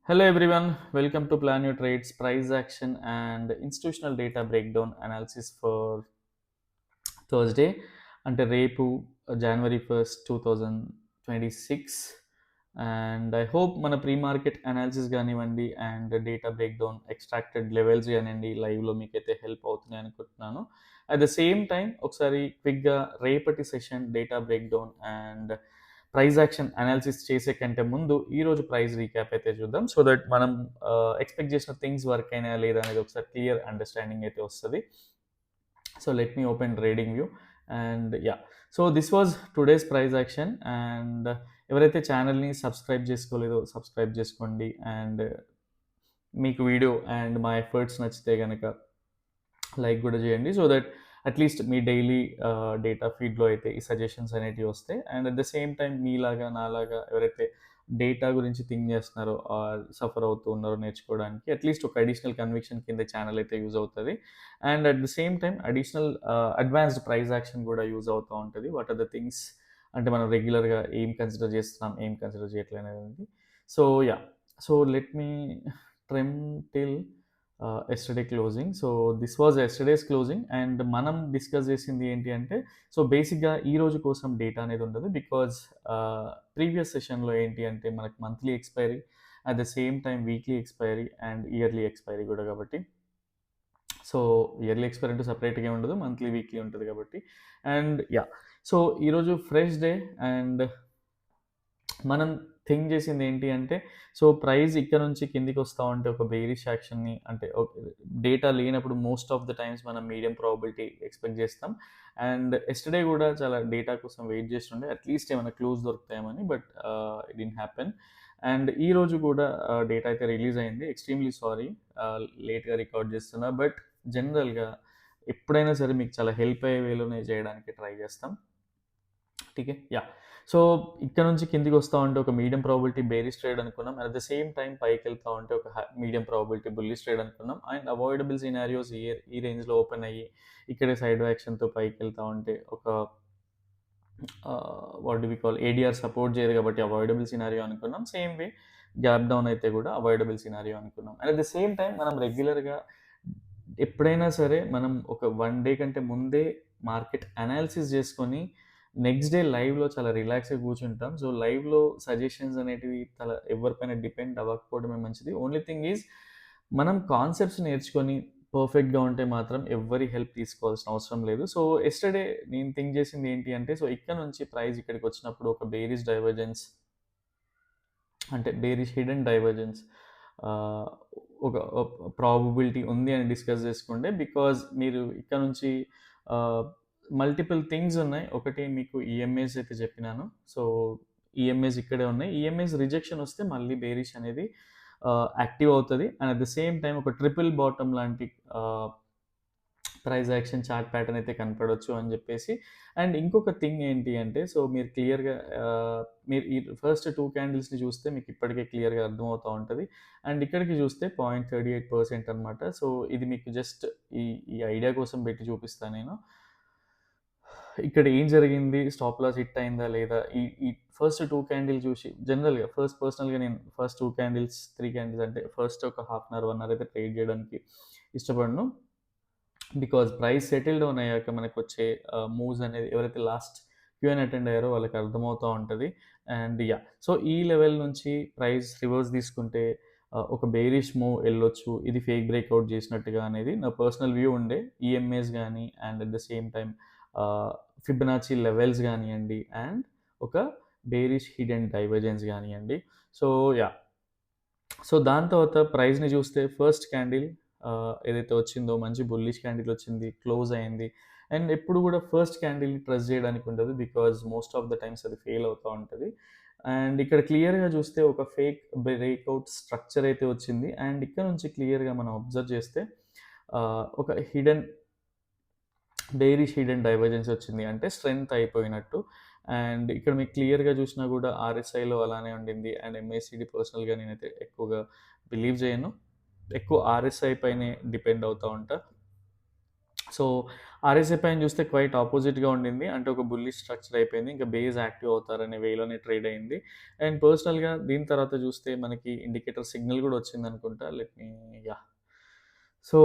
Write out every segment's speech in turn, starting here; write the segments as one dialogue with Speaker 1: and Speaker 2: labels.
Speaker 1: Hello everyone, welcome to Plan Your Trades, Price Action and Institutional Data Breakdown Analysis for Thursday అంటే రేపు January 1st 2026. And I hope మన pre market analysis కానివ్వండి and data breakdown extracted levels కానివ్వండి లైవ్లో మీకైతే help అవుతున్నాయి అనుకుంటున్నాను. At the same time ఒకసారి క్విక్గా రేపటి session data breakdown and price action analysis చేసే కంటే ముందు ఈరోజు ప్రైస్ రీక్యాప్ అయితే చూద్దాం, సో దట్ మనం ఎక్స్పెక్ట్ చేసిన థింగ్స్ వర్క్ అయినా లేదా అనేది ఒకసారి క్లియర్ అండర్స్టాండింగ్ అయితే వస్తుంది. So let me open TradingView and yeah, so this was today's price action. And ఎవరైతే ఛానల్ని సబ్స్క్రైబ్ చేసుకోలేదో సబ్స్క్రైబ్ చేసుకోండి. అండ్ మీకు వీడియో అండ్ మా ఎఫర్ట్స్ నచ్చితే కనుక లైక్ కూడా చేయండి, సో దట్ అట్లీస్ట్ మీ డైలీ డేటా ఫీడ్లో అయితే ఈ సజెషన్స్ అనేటివి వస్తాయి. And at the same time మీలాగా నాలాగా ఎవరైతే డేటా గురించి థింక్ చేస్తున్నారో సఫర్ అవుతూ ఉన్నారో నేర్చుకోవడానికి అట్లీస్ట్ ఒక అడిషనల్ కన్విక్షన్ కింద ఛానల్ అయితే యూజ్ అవుతుంది. And at the same time additional advanced price action కూడా యూజ్ అవుతూ ఉంటుంది. వాట్ ఆర్ ద థింగ్స్ అంటే మనం రెగ్యులర్గా ఏం కన్సిడర్ చేస్తున్నాం ఏం కన్సిడర్ చేయట్లేదు అనేది. So yeah, so let me trim till yesterday closing. So this was yesterday's closing and మనం డిస్కస్ చేసింది ఏంటి అంటే, సో బేసిక్గా ఈ రోజు కోసం డేటా అనేది ఉండదు, బికాజ్ ప్రీవియస్ సెషన్లో ఏంటి అంటే మనకు monthly expiry at the same time weekly expiry and yearly expiry కూడా కాబట్టి, సో ఇయర్లీ ఎక్స్పైరీ అంటే సపరేట్గా ఉండదు, మంత్లీ వీక్లీ ఉంటుంది కాబట్టి. అండ్ యా, సో ఈరోజు ఫ్రెష్ డే అండ్ మనం థింక్ చేసింది ఏంటి అంటే, సో ప్రైస్ ఇక్కడ నుంచి కిందికి వస్తూ ఉంటే ఒక బేరిష్ యాక్షన్ని అంటే డేటా లేనప్పుడు మోస్ట్ ఆఫ్ ద టైమ్స్ మనం మీడియం ప్రాబిలిటీ ఎక్స్పెక్ట్ చేస్తాం. అండ్ ఎస్టర్డే కూడా చాలా డేటా కోసం వెయిట్ చేస్తుండే అట్లీస్ట్ ఏమైనా క్లూజ్ దొరుకుతాయేమని, but it didn't happen. And ఈ రోజు కూడా డేటా అయితే రిలీజ్ అయింది. ఎక్స్ట్రీమ్లీ సారీ లేట్గా రికార్డ్ చేస్తున్నా, బట్ జనరల్గా ఎప్పుడైనా సరే మీకు చాలా హెల్ప్ అయ్యే వేలోనే చేయడానికి ట్రై చేస్తాం. ఠీకే, యా. సో ఇక్కడ నుంచి కిందికి వస్తూ ఉంటే ఒక మీడియం ప్రాబిలిటీ బేరిష్ ట్రేడ్ అనుకున్నాం. అట్ ద సేమ్ టైం పైకి వెళ్తూ ఉంటే ఒక మీడియం ప్రాబిలిటీ బుల్లిష్ ట్రేడ్ అనుకున్నాం. అండ్ అవాయిడబుల్ సినారియోస్ ఈ రేంజ్లో ఓపెన్ అయ్యి ఇక్కడే సైడ్ యాక్షన్తో పైకి వెళ్తూ ఉంటే ఒక what do we call ADR support చేయదు కాబట్టి అవాయిడబుల్ సినారియో అనుకున్నాం. సేమ్ వే గ్యాప్ డౌన్ అయితే కూడా అవాయిడబుల్ సినారియో అనుకున్నాం. And at the same time మనం రెగ్యులర్గా ఎప్పుడైనా సరే మనం ఒక 1 డే కంటే ముందే మార్కెట్ అనాలిసిస్ చేసుకొని నెక్స్ట్ డే లైవ్లో చాలా రిలాక్స్గా కూర్చుంటాం. సో లైవ్లో సజెషన్స్ అనేటివి చాలా ఎవరిపైన డిపెండ్ అవ్వకపోవడమే మంచిది. ఓన్లీ థింగ్ ఈజ్ మనం కాన్సెప్ట్స్ నేర్చుకొని పర్ఫెక్ట్గా ఉంటే మాత్రం ఎవరి హెల్ప్ తీసుకోవాల్సిన అవసరం లేదు. సో ఎస్టర్డే నేను థింక్ చేసింది ఏంటి అంటే, సో ఇక్కడ నుంచి ప్రైస్ ఇక్కడికి వచ్చినప్పుడు ఒక బేరిష్ డైవర్జెన్స్ అంటే బేరిష్ హిడెన్ డైవర్జెన్స్ ఒక ప్రాబబిలిటీ ఉంది అని డిస్కస్ చేసుకుంటే, బికాజ్ మీరు ఇక్కడ నుంచి మల్టిపుల్ థింగ్స్ ఉన్నాయి. ఒకటి మీకు ఈఎంఐస్ అయితే చెప్పినాను, సో ఈఎంఐస్ ఇక్కడే ఉన్నాయి. ఈఎంఐస్ రిజెక్షన్ వస్తే మళ్ళీ బేరిష్ అనేది యాక్టివ్ అవుతుంది. And at the same time ఒక ట్రిపుల్ బాటమ్ లాంటి ప్రైస్ యాక్షన్ చార్ట్ ప్యాటర్న్ అయితే కనపడవచ్చు అని చెప్పేసి. అండ్ ఇంకొక థింగ్ ఏంటి అంటే, సో మీరు క్లియర్గా మీరు ఈ ఫస్ట్ 2 క్యాండిల్స్ని చూస్తే మీకు ఇప్పటికే క్లియర్గా అర్థమవుతూ ఉంటుంది. అండ్ ఇక్కడికి చూస్తే 0.38% అనమాట. సో ఇది మీకు జస్ట్ ఈ ఈ ఐడియా కోసం పెట్టి చూపిస్తాను నేను. ఇక్కడ ఏం జరిగింది, స్టాప్ లాస్ హిట్ అయిందా లేదా, ఈ ఈ ఫస్ట్ 2 క్యాండిల్ చూసి జనరల్గా పర్సనల్గా నేను ఫస్ట్ 2 క్యాండిల్స్ 3 క్యాండిల్స్ అంటే ఫస్ట్ ఒక హాఫ్ అన్ అవర్ 1 అవర్ అయితే ట్రేడ్ చేయడానికి ఇష్టపడను. బికాజ్ ప్రైస్ సెటిల్ డౌన్ అయ్యాక మనకు వచ్చే మూవ్స్ అనేది ఎవరైతే లాస్ట్ క్యూఎన్ అటెండ్ అయ్యారో వాళ్ళకి అర్థమవుతూ ఉంటుంది. అండ్ యా, సో ఈ లెవెల్ నుంచి ప్రైస్ రివర్స్ తీసుకుంటే ఒక బేరిష్ మూవ్ వెళ్ళొచ్చు, ఇది ఫేక్ బ్రేక్అవుట్ చేసినట్టుగా అనేది నా పర్సనల్ వ్యూ ఉండే. ఈఎంఏస్ కానీ and at the same time Fibonacci levels కానివ్వండి అండ్ ఒక బేరిష్ హిడెన్ డైవర్జెన్స్ కానివ్వండి. సో యా, సో దాని తర్వాత ప్రైస్ని చూస్తే ఫస్ట్ క్యాండిల్ ఏదైతే వచ్చిందో మంచి బుల్లిష్ క్యాండిల్ వచ్చింది, క్లోజ్ అయింది. అండ్ ఎప్పుడు కూడా ఫస్ట్ క్యాండిల్ని ట్రస్ట్ చేయడానికి ఉండదు, because most of the times అది ఫెయిల్ అవుతూ ఉంటుంది. అండ్ ఇక్కడ క్లియర్గా చూస్తే ఒక ఫేక్ బ్రేక్అవుట్ స్ట్రక్చర్ అయితే వచ్చింది. అండ్ ఇక్కడ నుంచి క్లియర్గా మనం అబ్జర్వ్ చేస్తే ఒక హిడెన్ బేరిష్ హిడెన్ డైవర్జెన్స్ వచ్చింది, అంటే స్ట్రెంగ్త్ అయిపోయినట్టు. అండ్ ఇక్కడ మీకు క్లియర్గా చూసినా కూడా ఆర్ఎస్ఐలో అలానే ఉండింది. అండ్ ఎంఏసిడి పర్సనల్గా నేనైతే ఎక్కువగా బిలీవ్ చేయను, ఎక్కువ ఆర్ఎస్ఐ పైనే డిపెండ్ అవుతూ ఉంటా. సో ఆర్ఎస్ఐ పైన చూస్తే క్వైట్ ఆపోజిట్గా ఉండింది. అంటే ఒక బుల్లిష్ స్ట్రక్చర్ అయిపోయింది. ఇంకా బేస్ యాక్టివ్ అవుతారనే వేలోనే ట్రేడ్ అయింది. అండ్ పర్సనల్గా దీని తర్వాత చూస్తే మనకి ఇండికేటర్ సిగ్నల్ కూడా వచ్చింది అనుకుంటా. లెట్ మీ యా సో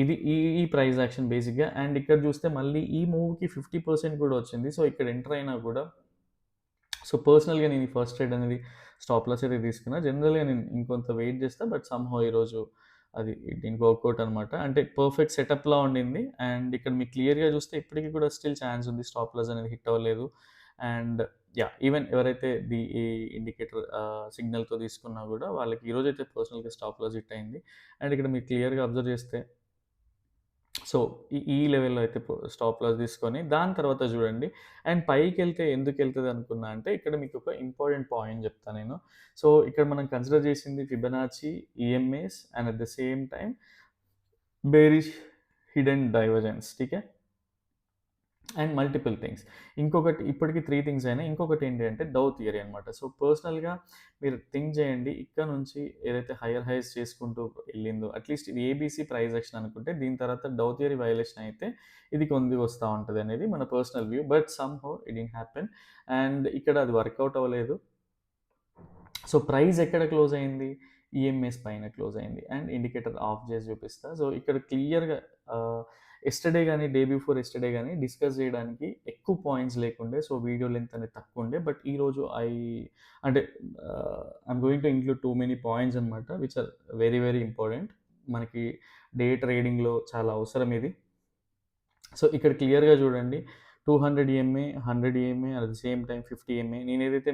Speaker 1: ఇది ఈ ఈ ప్రైస్ యాక్షన్ బేసిక్గా. అండ్ ఇక్కడ చూస్తే మళ్ళీ ఈ మూవ్కి 50% కూడా వచ్చింది. సో ఇక్కడ ఎంటర్ అయినా కూడా సో పర్సనల్గా నేను ఈ ఫస్ట్ ట్రేడ్ అనేది స్టాప్ లాస్ అయితే తీసుకున్నా. జనరల్గా నేను ఇంకొంత వెయిట్ చేస్తా. బట్ సమ్‌హౌ ఈరోజు అది దీనికి వర్కౌట్ అనమాట. అంటే పర్ఫెక్ట్ సెటప్‌లా ఉండింది. అండ్ ఇక్కడ మీకు క్లియర్‌గా చూస్తే ఇప్పటికి కూడా స్టిల్ ఛాన్స్ ఉంది. స్టాప్ లాస్ అనేది హిట్ అవ్వలేదు. And yeah! ఈవెన్ ఎవరైతే ఈ ఇండికేటర్ సిగ్నల్‌తో తీసుకున్నా కూడా వాళ్ళకి ఈరోజైతే పర్సనల్‌గా స్టాప్ లాస్ హిట్ అయింది. అండ్ ఇక్కడ మీరు క్లియర్‌గా అబ్జర్వ్ చేస్తే సో, ఈ లెవెల్‌లో అయితే స్టాప్ లాస్ తీసుకొని దాని తర్వాత చూడండి. అండ్ పైకెళ్తే ఎందుకెళ్తది అనుకున్నా అంటే ఇక్కడ మీకొక ఇంపార్టెంట్ పాయింట్ చెప్తా నేను. సో, ఇక్కడ మనం కన్సిడర్ చేసింది Fibonacci, EMAs and at the same time bearish hidden divergence. ఠీక్ హై? And multiple things. ఇంకొకటి ఇప్పటికి 3 థింగ్స్ అయినాయి. ఇంకొకటి ఏంటి అంటే డౌ థియరీ అనమాట. సో, పర్సనల్‌గా మీరు థింక్ చేయండి. ఇక్కడ నుంచి ఏదైతే హైయర్ హైస్ చేసుకుంటూ ఎళ్ళిందో అట్‌లీస్ట్ ఇది ఏబీసీ ప్రైస్ యాక్షన్ అనుకుంటే దీని తర్వాత డౌ థియరీ వయలేషన్ అయితే ఇది కిందికి వస్తా ఉంటదనేది మన personal view. But somehow it didn't happen. And ఇక్కడ అది వర్కౌట్ అవ్వలేదు. సో, ప్రైస్ ఎక్కడ క్లోజ్ అయింది? ఈఎంఎస్ పైన క్లోజ్ అయింది. అండ్ ఇండికేటర్ ఆఫ్ చేసి చూపిస్తా. సో, ఇక్కడ క్లియర్‌గా యెస్టర్‌డే గాని, డే బిఫోర్ యెస్టర్‌డే గాని డిస్కస్ చేయడానికి ఎక్కువ పాయింట్స్ లేకుండే. సో, వీడియో లెంత్ అనేది తక్కువుండే. బట్ ఈరోజు అంటే I'm going to include too many points అనమాట. Which are very, very important. మనకి డే ట్రేడింగ్‌లో చాలా అవసరం ఇది. సో, ఇక్కడ క్లియర్‌గా చూడండి. 200 EMA, 100 EMA at the same time 50 EMA. నేనేదైతే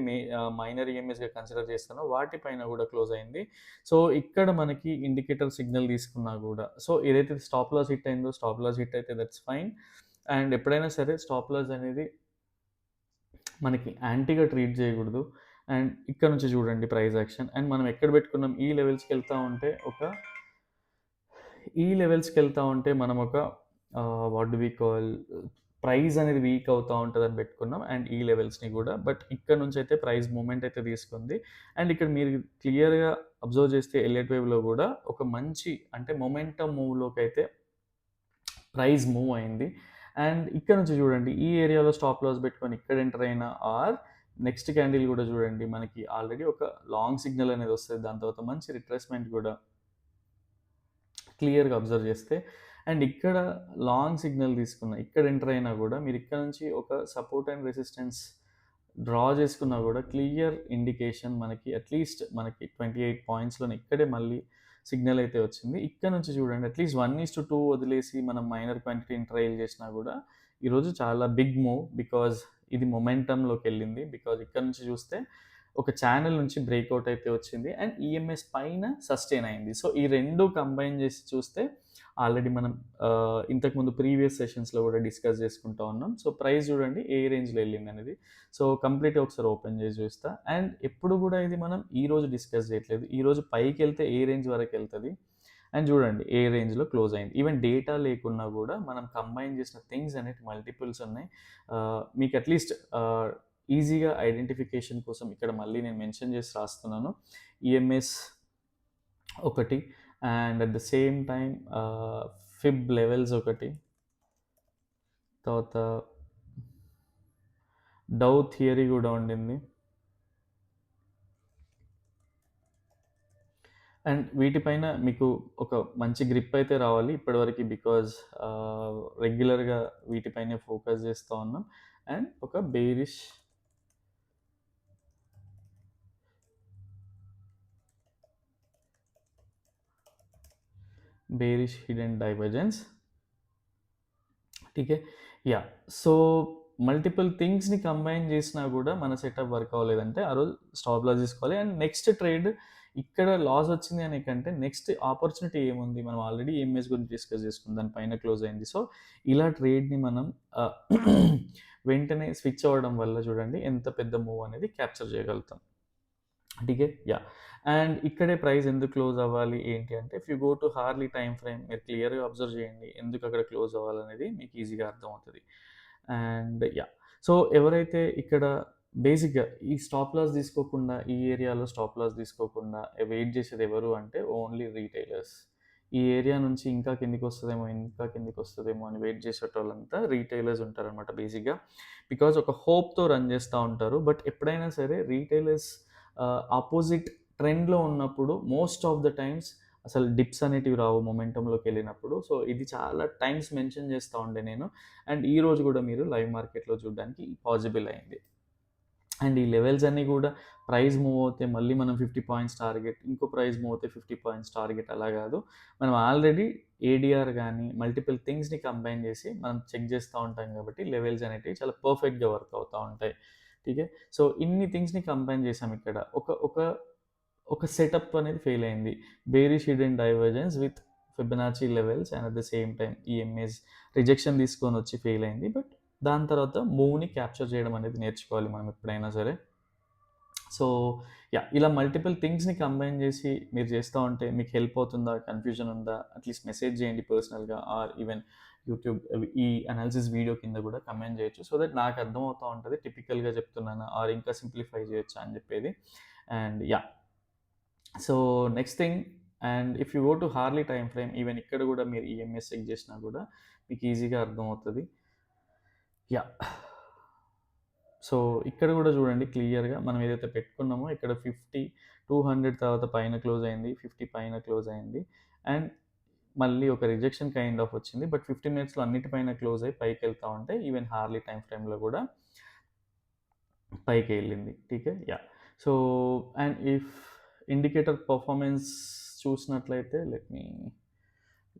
Speaker 1: మైనర్ ఈఎంఏస్‌గా కన్సిడర్ చేస్తానో వాటిపైన కూడా క్లోజ్ అయింది. సో, ఇక్కడ మనకి ఇండికేటర్ సిగ్నల్ తీసుకున్నా కూడా సో, ఏదైతే స్టాప్ లాస్ హిట్ అయిందో స్టాప్ లాస్ హిట్ అయితే దట్స్ ఫైన్. అండ్ ఎప్పుడైనా సరే స్టాప్ లాస్ అనేది మనకి యాంటీగా ట్రీట్ చేయకూడదు. అండ్ ఇక్కడ నుంచి చూడండి ప్రైస్ యాక్షన్. అండ్ మనం ఎక్కడ పెట్టుకున్నాం ఈ లెవెల్స్‌కెళ్తా ఉంటే ఈ లెవెల్స్‌కెళ్తా ఉంటే మనం ఒక what do we call price అనేది వీక్ అవుతా ఉంటదని పెట్టుకున్నాం. అండ్ ఈ లెవెల్స్‌ని గూడా. బట్ ఇక్కడ నుంచయితే ప్రైస్ మూవ్‌మెంట్ అయితే తీసుకుంది. అండ్ ఇక్కడ మీరు క్లియర్‌గా అబ్జర్వ్ చేస్తే ఎల్ఎట్ వేవ్‌లో గూడా ఒక మంచి అంటే మొమెంటమ్ మూవ్‌లోకైతే ప్రైస్ మూవ్ అయింది. అండ్ ఇక్కడ నుంచి చూడండి ఈ ఏరియాలో స్టాప్ లాస్ పెట్టుకొని ఇక్కడ ఎంటర్ అయిన ఆర్ నెక్స్ట్ క్యాండిల్ గూడా చూడండి మనకి ఆల్రెడీ ఒక లాంగ్ సిగ్నల్ అనేది వస్తది. దాని తర్వాత మంచి రిట్రేస్‌మెంట్ గూడా క్లియర్‌గా అబ్జర్వ్ చేస్తే అండ్ ఇక్కడ లాంగ్ సిగ్నల్ తీసుకున్న ఇక్కడ ఎంటర్ అయినా కూడా మీరు ఇక్కడ నుంచి ఒక సపోర్ట్ అండ్ రెసిస్టెన్స్ డ్రా చేసుకున్నా కూడా క్లియర్ ఇండికేషన్ మనకి అట్లీస్ట్ మనకి 28 పాయింట్స్‌లోనే ఇక్కడే మళ్ళీ సిగ్నల్ అయితే వచ్చింది. ఇక్కడ నుంచి చూడండి అట్లీస్ట్ 1:2 వదిలేసి మనం మైనర్ క్వాంటిటీని ట్రైల్ చేసినా కూడా ఈరోజు చాలా బిగ్ మూవ్ బికాజ్ ఇది మొమెంటంలోకెళ్ళింది. బికాజ్ ఇక్కడ నుంచి చూస్తే ఒక ఛానల్ నుంచి బ్రేక్అవుట్ అయితే వచ్చింది. అండ్ ఈఎంఎస్ పైన సస్టైన్ అయింది. సో, ఈ 2 కంబైన్ చేసి చూస్తే ఆల్రెడీ మనం ఇంతకుముందు ప్రీవియస్ సెషన్స్‌లో కూడా డిస్కస్ చేసుకుంటా ఉన్నాం. సో, ప్రైస్ చూడండి ఏ రేంజ్‌లో ఎళ్ళిందనేది. సో, కంప్లీట్‌గా ఒకసారి ఓపెన్ చేసి చూస్తా. అండ్ ఎప్పుడు కూడా ఇది మనం ఈరోజు డిస్కస్ చేయట్లేదు. ఈరోజు పైకెళ్తే ఏ రేంజ్ వరకెళ్తది? అండ్ చూడండి ఏ రేంజ్‌లో క్లోజ్ అయింది. ఈవెన్ డేటా లేకున్నా కూడా మనం కంబైన్ చేసిన థింగ్స్ అనేవి మల్టిపుల్స్ ఉన్నాయి. మీకు అట్లీస్ట్ ఈజీగా ఐడెంటిఫికేషన్ కోసం ఇక్కడ మళ్ళీ నేను మెన్షన్ చేసి రాస్తున్నాను. ఈఎంఎస్ ఒకటి and at the same time Feb levels ఒకటి. తర్వాత డౌ థియరీ కూడా ఉండింది. అండ్ వీటిపైన మీకు ఒక మంచి గ్రిప్ అయితే రావాలి ఇప్పటివరకు బికాజ్ రెగ్యులర్‌గా వీటిపైనే ఫోకస్ చేస్తా ఉన్నాం. అండ్ ఒక బేరిష్ హిడెన్ డైవర్జెన్స్. ఠీక్ హై. యాహ్! సో, మల్టిపుల్ థింగ్స్‌ని కంబైన్ చేసినా కూడా మన సెటప్ వర్క్ అవ్వలేదంటే ఆ రోజు స్టాప్ లాస్ తీసుకోవాలి. అండ్ నెక్స్ట్ ట్రేడ్ ఇక్కడ లాస్ వచ్చింది అనే కంటే నెక్స్ట్ ఆపర్చునిటీ ఏముంది? మనం ఆల్రెడీ ఈఎంఎస్ గురించి డిస్కస్ చేసుకున్నాం. దాని పైన క్లోజ్ అయింది. సో, ఇలా ట్రేడ్‌ని మనం వెంటనే స్విచ్ అవ్వడం వల్ల చూడండి ఎంత పెద్ద మూవ్ అనేది క్యాప్చర్ చేయగలుగుతాం. ఠీక్ హై. యాహ్! అండ్ ఇక్కడే ప్రైస్ ఎందుకు క్లోజ్ అవ్వాలి ఏంటి అంటే if you go to Harley time frame మీరు క్లియర్‌గా అబ్జర్వ్ చేయండి. ఎందుకు అక్కడ క్లోజ్ అవ్వాలనేది మీకు ఈజీగా అర్థమవుతది. And yeah! సో, ఎవరైతే ఇక్కడ బేసిక్‌గా ఈ స్టాప్ లాస్ తీసుకోకుండా ఈ ఏరియాలో స్టాప్ లాస్ తీసుకోకుండా వెయిట్ చేసేది ఎవరు అంటే ఓన్లీ రిటైలర్స్. ఈ ఏరియా నుంచి ఇంకా కిందికి వస్తదేమో, ఇంకా కిందికి వస్తదేమో అని వెయిట్ చేసేటోళ్ళంతా రీటైలర్స్ ఉంటారనమాట బేసిక్‌గా. బికాజ్ ఒక హోప్‌తో రన్ చేస్తా ఉంటారు. బట్ ఎప్పుడైనా సరే రీటైలర్స్ అపోజిట్ ట్రెండ్‌లో ఉన్నప్పుడు మోస్ట్ ఆఫ్ ద టైమ్స్ అసలు డిప్స్ అనేటివి రావు మొమెంటంలోకెళ్ళినప్పుడు. సో, ఇది చాలా టైమ్స్ మెన్షన్ చేస్తా ఉండే నేను. అండ్ ఈరోజు కూడా మీరు లైవ్ మార్కెట్‌లో చూడడానికి పాసిబుల్ అయింది. అండ్ ఈ లెవెల్స్ అన్నీ కూడా ప్రైస్ మూవ్ అవుతే మళ్ళీ మనం 50 పాయింట్స్ టార్గెట్, ఇంకో ప్రైస్ మూవ్ అవుతే 50 పాయింట్స్ టార్గెట్ అలా కాదు. మనం ఆల్రెడీ ఏడీఆర్ గానీ, మల్టిపుల్ థింగ్స్‌ని కంబైన్ చేసి మనం చెక్ చేస్తా ఉంటాం కాబట్టి లెవెల్స్ అనేటివి చాలా పర్ఫెక్ట్‌గా వర్క్ అవుతా ఉంటాయి. ఠీకే. సో, ఇన్ని థింగ్స్‌ని కంబైన్ చేసాం ఇక్కడ. ఒక ఒక ఒక సెటప్ అనేది ఫెయిల్ అయింది. Bearish hidden divergence with Fibonacci levels and at the same time EMAs rejection తీసుకొని వచ్చి ఫెయిల్ అయింది. బట్ దాని తర్వాత మూవ్‌ని క్యాప్చర్ చేయడం అనేది నేర్చుకోవాలి మనం ఎప్పుడైనా సరే. So, yeah! ఇలా మల్టిపుల్ థింగ్స్‌ని కంబైన్ చేసి మీరు చేస్తా ఉంటే మీకు హెల్ప్ అవుతుందా? కన్‌ఫ్యూజన్ ఉందా? అట్‌లీస్ట్ మెసేజ్ చేయండి పర్సనల్‌గా ఆర్ ఈవెన్ యూట్యూబ్ ఈ అనాలిసిస్ వీడియో కింద కూడా కమెంట్ చేయొచ్చు. సో దట్ నాకు అర్థమవుతా ఉంటది. టిపికల్‌గా చెప్తున్నానా? ఆర్ ఇంకా సింప్లిఫై చేయొచ్చా అని చెప్పేది. And yeah! So, next thing and if you go to Harley time frame even ఇక్కడ కూడా మీరు ఈఎంఎస్ చెక్ చేసినా కూడా మీకు ఈజీగా అర్థమవుతది. యాహ్! సో, ఇక్కడ కూడా చూడండి క్లియర్‌గా మనం ఏదైతే పెట్టుకున్నామో ఇక్కడ 50, 200 తర్వాత పైన క్లోజ్ అయింది. 50 పైన క్లోజ్ అయింది. అండ్ మళ్ళీ ఒక రిజెక్షన్ కైండ్ ఆఫ్ వచ్చింది. బట్ 15 మినిట్స్‌లో అన్నిటిపైన క్లోజ్ అయ్యి పైకెళ్తా ఉంటే ఈవెన్ హార్లీ టైమ్ ఫ్రేమ్‌లో కూడా పైకే ఎళ్ళింది. ఠీకే. Yeah! So, and if indicator performance చూసినట్లయితే let me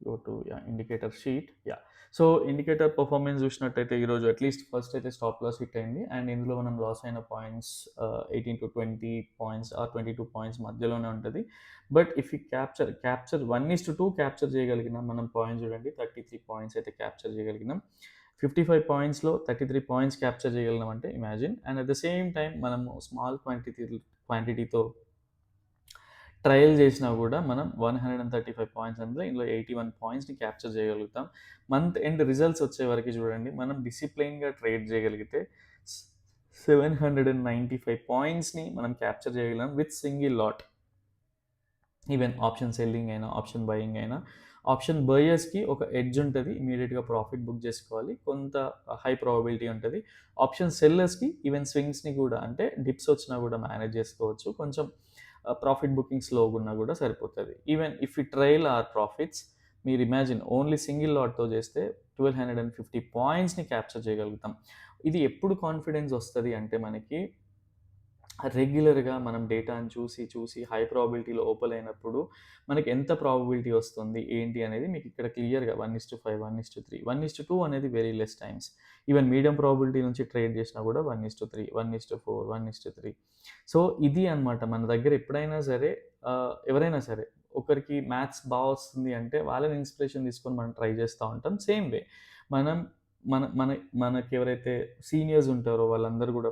Speaker 1: go to indicator sheet. Yeah! So, indicator performance చూసినట్టయితే ఈరోజు అట్‌లీస్ట్ ఫస్ట్ అయితే స్టాప్ లాస్ హిట్ అయింది. అండ్ ఇందులో మనం లాస్ అయిన పాయింట్స్ 18-20 పాయింట్స్ ఆర్ 22 పాయింట్స్ మధ్యలోనే ఉంటది. But if you capture 1:2 capture చేయగలిగినాం మనం పాయింట్స్ చూడండి 33 పాయింట్స్ అయితే క్యాప్చర్ చేయగలిగినాం. 55 పాయింట్స్‌లో 33 పాయింట్స్ క్యాప్చర్ చేయగలిగినాం అంటే imagine. And at the same time మనము స్మాల్ క్వాంటిటీతో ట్రయల్ చేసినా కూడా మనం 135 పాయింట్స్ అందులో ఇందులో 81 పాయింట్స్‌ని క్యాప్చర్ చేయగలుగుతాం. మంత్ ఎండ్ రిజల్ట్స్ వచ్చేవరకు చూడండి మనం డిసిప్లైన్‌గా ట్రేడ్ చేయగలిగితే 795 పాయింట్స్‌ని మనం క్యాప్చర్ చేయగలం with single lot. Even option selling అయినా, ఆప్షన్ బయింగ్ అయినా. ఆప్షన్ బయర్స్‌కి ఒక ఎడ్జ్ ఉంటది. ఇమ్మీడియేట్‌గా ప్రాఫిట్ బుక్ చేసుకోవాలి. కొంత హై ప్రాబబిలిటీ ఉంటది. ఆప్షన్ సెల్లర్స్‌కి ఈవెన్ స్వింగ్స్‌ని కూడా అంటే డిప్స్ వచ్చినా కూడా మేనేజ్ చేసుకోవచ్చు. కొంచెం ప్రాఫిట్ బుకింగ్ స్లోగా ఉన్నా కూడా సరిపోతది. Even if you trail our profits మీరు ఇమాజిన్ ఓన్లీ సింగిల్ లాట్‌తో చేస్తే 1250 పాయింట్స్‌ని క్యాప్చర్ చేయగలుగుతాం. ఇది ఎప్పుడు కాన్ఫిడెన్స్ వస్తది అంటే మనకి రెగ్యులర్‌గా మనం డేటాను చూసి హై ప్రాబబిలిటీలో ఓపెన్ అయినప్పుడు మనకి ఎంత ప్రాబబిలిటీ వస్తుంది, ఏంటి అనేది మీకు ఇక్కడ క్లియర్‌గా 1:5, 1:3, 1:2 అనేది very less times. Even medium probability నుంచి ట్రేడ్ చేసినా కూడా 1:3, 1:4, 1:3. సో, ఇది అన్నమాట మన దగ్గర ఎప్పుడైనా సరే ఎవరైనా సరే ఒకరికి మ్యాథ్స్ వస్తుంది అంటే వాళ్ళని ఇన్స్పిరేషన్ తీసుకొని మనం ట్రై చేస్తా ఉంటాం. సేమ్ వే మనం మన మన మనకెవరైతే సీనియర్స్ ఉంటారో వాళ్ళందరూ గూడా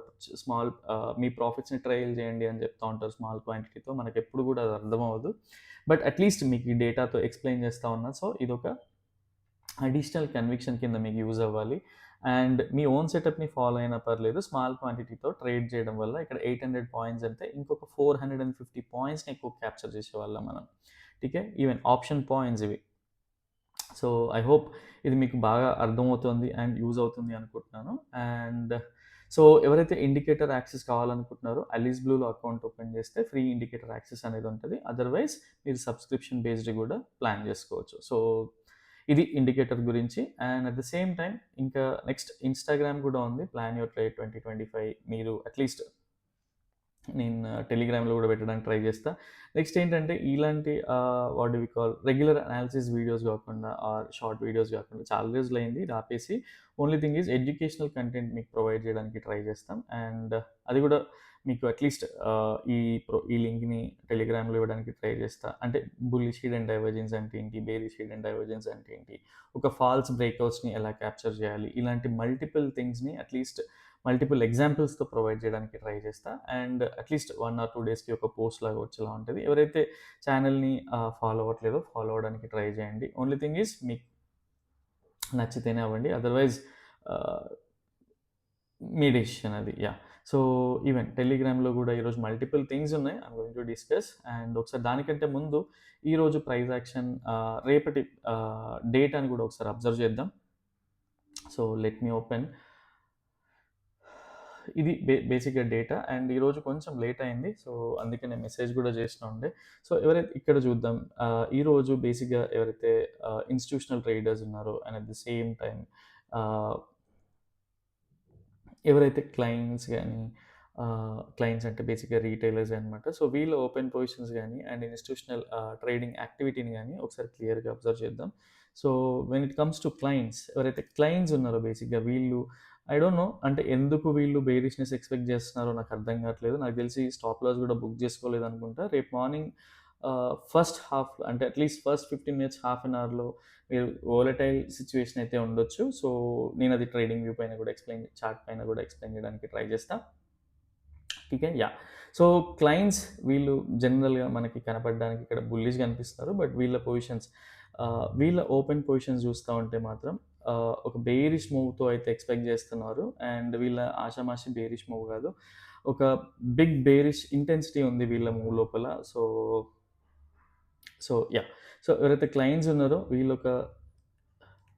Speaker 1: మీ ప్రాఫిట్స్‌ని ట్రయల్ చేయండి అని చెప్తా ఉంటారు స్మాల్ క్వాంటిటీతో. మనకెప్పుడు గూడా అది అర్థమవ్వదు. బట్ అట్‌లీస్ట్ మీకు ఈ డేటాతో ఎక్స్‌ప్లెయిన్ చేస్తా ఉన్నా. సో, ఇదొక అడిషనల్ కన్విక్షన్ కింద మీకు యూజ్ అవ్వాలి. అండ్ మీ ఓన్ సెటప్‌ని ఫాలో అయినా పర్లేదు. స్మాల్ క్వాంటిటీతో ట్రేడ్ చేయడం వల్ల ఇక్కడ 800 పాయింట్స్ అంటే ఇంకొక 450 పాయింట్స్‌ని ఎక్కువ క్యాప్చర్ చేసేవాళ్ళం మనం. ఠీకే. ఈవెన్ ఆప్షన్ పాయింట్స్ ఇవి. సో, ఐ హోప్ ఇది మీకు బాగా అర్థమవుతుంది అండ్ యూజ్ అవుతుంది అనుకుంటున్నాను. అండ్ సో, ఎవరైతే ఇండికేటర్ యాక్సెస్ కావాలనుకుంటున్నారో అలీస్ బ్లూలో అకౌంట్ ఓపెన్ చేస్తే ఫ్రీ ఇండికేటర్ యాక్సెస్ అనేది ఉంటది. అదర్‌వైజ్ మీరు సబ్స్క్రిప్షన్ బేస్డ్ కూడా ప్లాన్ చేసుకోవచ్చు. సో, ఇది ఇండికేటర్ గురించి. And at the same time ఇంకా నెక్స్ట్ ఇన్‌స్టాగ్రామ్ కూడా ఉంది. ప్లాన్ యువర్ ట్రేడ్ 2025 మీరు అట్‌లీస్ట్ నేను టెలిగ్రామ్‌లో కూడా పెట్టడానికి ట్రై చేస్తా. నెక్స్ట్ ఏంటంటే ఇలాంటి what do we call regular analysis videos కాకుండా ఆర్ షార్ట్ వీడియోస్ కాకుండా చాలా రోజులైంది ఇది ఆపేసి. Only thing is educational content మీకు ప్రొవైడ్ చేయడానికి ట్రై చేస్తాం. అండ్ అది కూడా మీకు అట్‌లీస్ట్ ఈ లింక్‌ని టెలిగ్రామ్‌లో ఇవ్వడానికి ట్రై చేస్తా. అంటే బుల్లిష్ హిడెన్ డైవర్జెన్స్ అంటే ఏంటి? బేరిష్ హిడెన్ డైవర్జెన్స్ అంటే ఏంటి? ఒక ఫాల్స్ బ్రేక్‌ఔట్స్‌ని ఎలా క్యాప్చర్ చేయాలి? ఇలాంటి మల్టిపుల్ థింగ్స్‌ని అట్‌లీస్ట్ మల్టిపుల్ ఎగ్జాంపుల్స్‌తో ప్రొవైడ్ చేయడానికి ట్రై చేస్తా. అండ్ అట్‌లీస్ట్ 1 ఆర్ 2 డేస్‌కి ఒక పోస్ట్ లాగా వచ్చేలా ఉంటది. ఎవరైతే ఛానెల్‌ని ఫాలో అవ్వట్లేదో ఫాలో అవ్వడానికి ట్రై చేయండి. ఓన్లీ థింగ్ ఈజ్ మీకు నచ్చితేనే అవ్వండి. అదర్‌వైజ్ ఆహ్, మీ డెసిషన్ అది. యాహ్! సో ఈవెన్ టెలిగ్రామ్లో కూడా ఈరోజు మల్టిపుల్ థింగ్స్ ఉన్నాయి, I'm going to discuss. And ఒకసారి దానికంటే ముందు ఈరోజు ప్రైస్ యాక్షన్, రేపటి డేటాని కూడా ఒకసారి అబ్జర్వ్ చేద్దాం. సో లెట్ మీ ఓపెన్. ఇది బేసిక్గా డేటా, అండ్ ఈరోజు కొంచెం లేట్ అయింది, సో అందుకే నేను మెసేజ్ కూడా చేసిన ఉండే. సో ఎవరైతే ఇక్కడ చూద్దాం, ఈరోజు బేసిక్గా ఎవరైతే ఇన్స్టిట్యూషనల్ ట్రేడర్స్ ఉన్నారో and at the same time ఎవరైతే క్లయింట్స్ కానీ, క్లయింట్స్ అంటే బేసిక్గా రీటైలర్స్ అనమాట. సో వీళ్ళ ఓపెన్ పొజిషన్స్ కానీ అండ్ ఇన్స్టిట్యూషనల్ ట్రేడింగ్ యాక్టివిటీని కానీ ఒకసారి క్లియర్గా అబ్జర్వ్ చేద్దాం. So when it comes to clients, ఎవరైతే క్లయింట్స్ ఉన్నారో బేసిక్గా వీళ్ళు ఐ డోంట్ నో అంటే ఎందుకు వీళ్ళు బేరిష్నెస్ ఎక్స్పెక్ట్ చేస్తున్నారో నాకు అర్థం కావట్లేదు. నాకు తెలిసి స్టాప్ లాస్ కూడా బుక్ చేసుకోలేదు అనుకుంటా. రేపు మార్నింగ్ ఫస్ట్ హాఫ్ అంటే at least first 15 minutes, half an అవర్లో మీరు వోలటైల్ సిచ్యువేషన్ అయితే ఉండొచ్చు. సో నేను అది ట్రేడింగ్ వ్యూ పైన కూడా ఎక్స్ప్లెయిన్, చార్ట్ పైన కూడా ఎక్స్ప్లెయిన్ చేయడానికి ట్రై చేస్తా. Okay, yeah. సో క్లయింట్స్ వీళ్ళు జనరల్గా మనకి కనపడడానికి ఇక్కడ బుల్లిష్ కనిపిస్తారు, బట్ వీళ్ళ పొజిషన్స్, వీళ్ళ ఓపెన్ పొజిషన్స్ చూస్తూ ఉంటే మాత్రం ఒక బేరిష్ మూవ్తో అయితే ఎక్స్పెక్ట్ చేస్తున్నారు. అండ్ వీళ్ళ ఆషామాషి బేరిష్ మూవ్ కాదు, ఒక బిగ్ బేరిష్ ఇంటెన్సిటీ ఉంది వీళ్ళ మూవ్ లోపల. సో యా, సో ఎవరైతే క్లయింట్స్ ఉన్నారో వీళ్ళు ఒక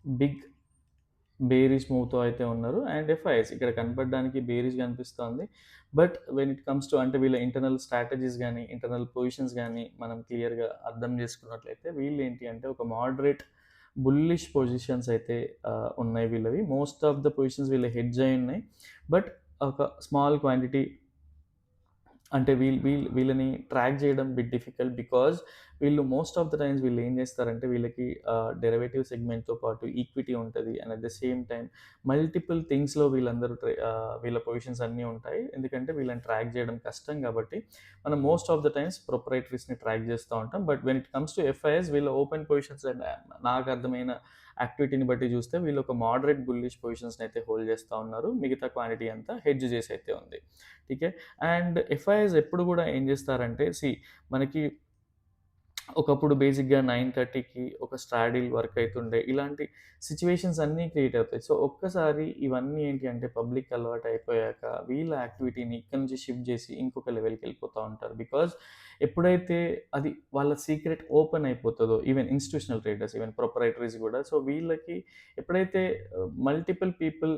Speaker 1: బిగ్ బేరిష్ మూవ్తో అయితే ఉన్నారు. అండ్ ఎఫ్ఐఎస్ ఇక్కడ కనపడడానికి బేరిష్ కనిపిస్తుంది, but when it comes to అంటే వీళ్ళ ఇంటర్నల్ స్ట్రాటజీస్ కానీ ఇంటర్నల్ పొజిషన్స్ కానీ మనం క్లియర్గా అర్థం చేసుకున్నట్లయితే వీళ్ళు ఏంటి అంటే ఒక మోడరేట్ బుల్లిష్ పొజిషన్స్ అయితే ఉన్నాయి వీళ్ళవి. మోస్ట్ ఆఫ్ ద పొజిషన్స్ వీళ్ళ హెడ్జ్ అయి ఉన్నాయి, బట్ ఒక స్మాల్ క్వాంటిటీ అంటే వీళ్ళని ట్రాక్ చేయడం బిట్ డిఫికల్ట్, బికాజ్ వీళ్ళు మోస్ట్ ఆఫ్ ద టైమ్స్ వీళ్ళు ఏం చేస్తారంటే వీళ్ళకి డెరివేటివ్ సెగ్మెంట్తో పాటు ఈక్విటీ ఉంటుంది, and at the same time multiple థింగ్స్లో వీళ్ళందరూ వీళ్ళ పొజిషన్స్ అన్నీ ఉంటాయి. ఎందుకంటే వీళ్ళని ట్రాక్ చేయడం కష్టం కాబట్టి మనం మోస్ట్ ఆఫ్ ద టైమ్స్ ప్రొపరైటరీస్ని ట్రాక్ చేస్తూ ఉంటాం. But when it comes to FIs వీళ్ళ ఓపెన్ పొజిషన్స్ అండ్ నాకు అర్థమైన యాక్టివిటీని బట్టి చూస్తే వీళ్ళు ఒక మోడరేట్ బుల్లిష్ పొజిషన్స్ని అయితే హోల్డ్ చేస్తూ ఉన్నారు. మిగతా క్వాంటిటీ అంతా హెడ్జ్ చేసి అయితే ఉంది. ఠీకే. అండ్ ఎఫ్ఐఎస్ ఎప్పుడు కూడా ఏం చేస్తారంటే మనకి ఒకప్పుడు బేసిక్గా 9:30కి ఒక స్ట్రాడిల్ వర్క్ అవుతుండే, ఇలాంటి సిచ్యువేషన్స్ అన్నీ క్రియేట్ అవుతాయి. సో ఒక్కసారి ఇవన్నీ ఏంటి అంటే పబ్లిక్ అలవాటు అయిపోయాక వీళ్ళ యాక్టివిటీని ఇక్కడ నుంచి షిఫ్ట్ చేసి ఇంకొక లెవెల్కి వెళ్ళిపోతూ ఉంటారు. బికాజ్ ఎప్పుడైతే అది వాళ్ళ సీక్రెట్ ఓపెన్ అయిపోతుందో, ఈవెన్ ఇన్స్టిట్యూషనల్ ట్రేడర్స్, ఈవెన్ ప్రొపరైటరీస్ కూడా, సో వీళ్ళకి ఎప్పుడైతే మల్టిపుల్ పీపుల్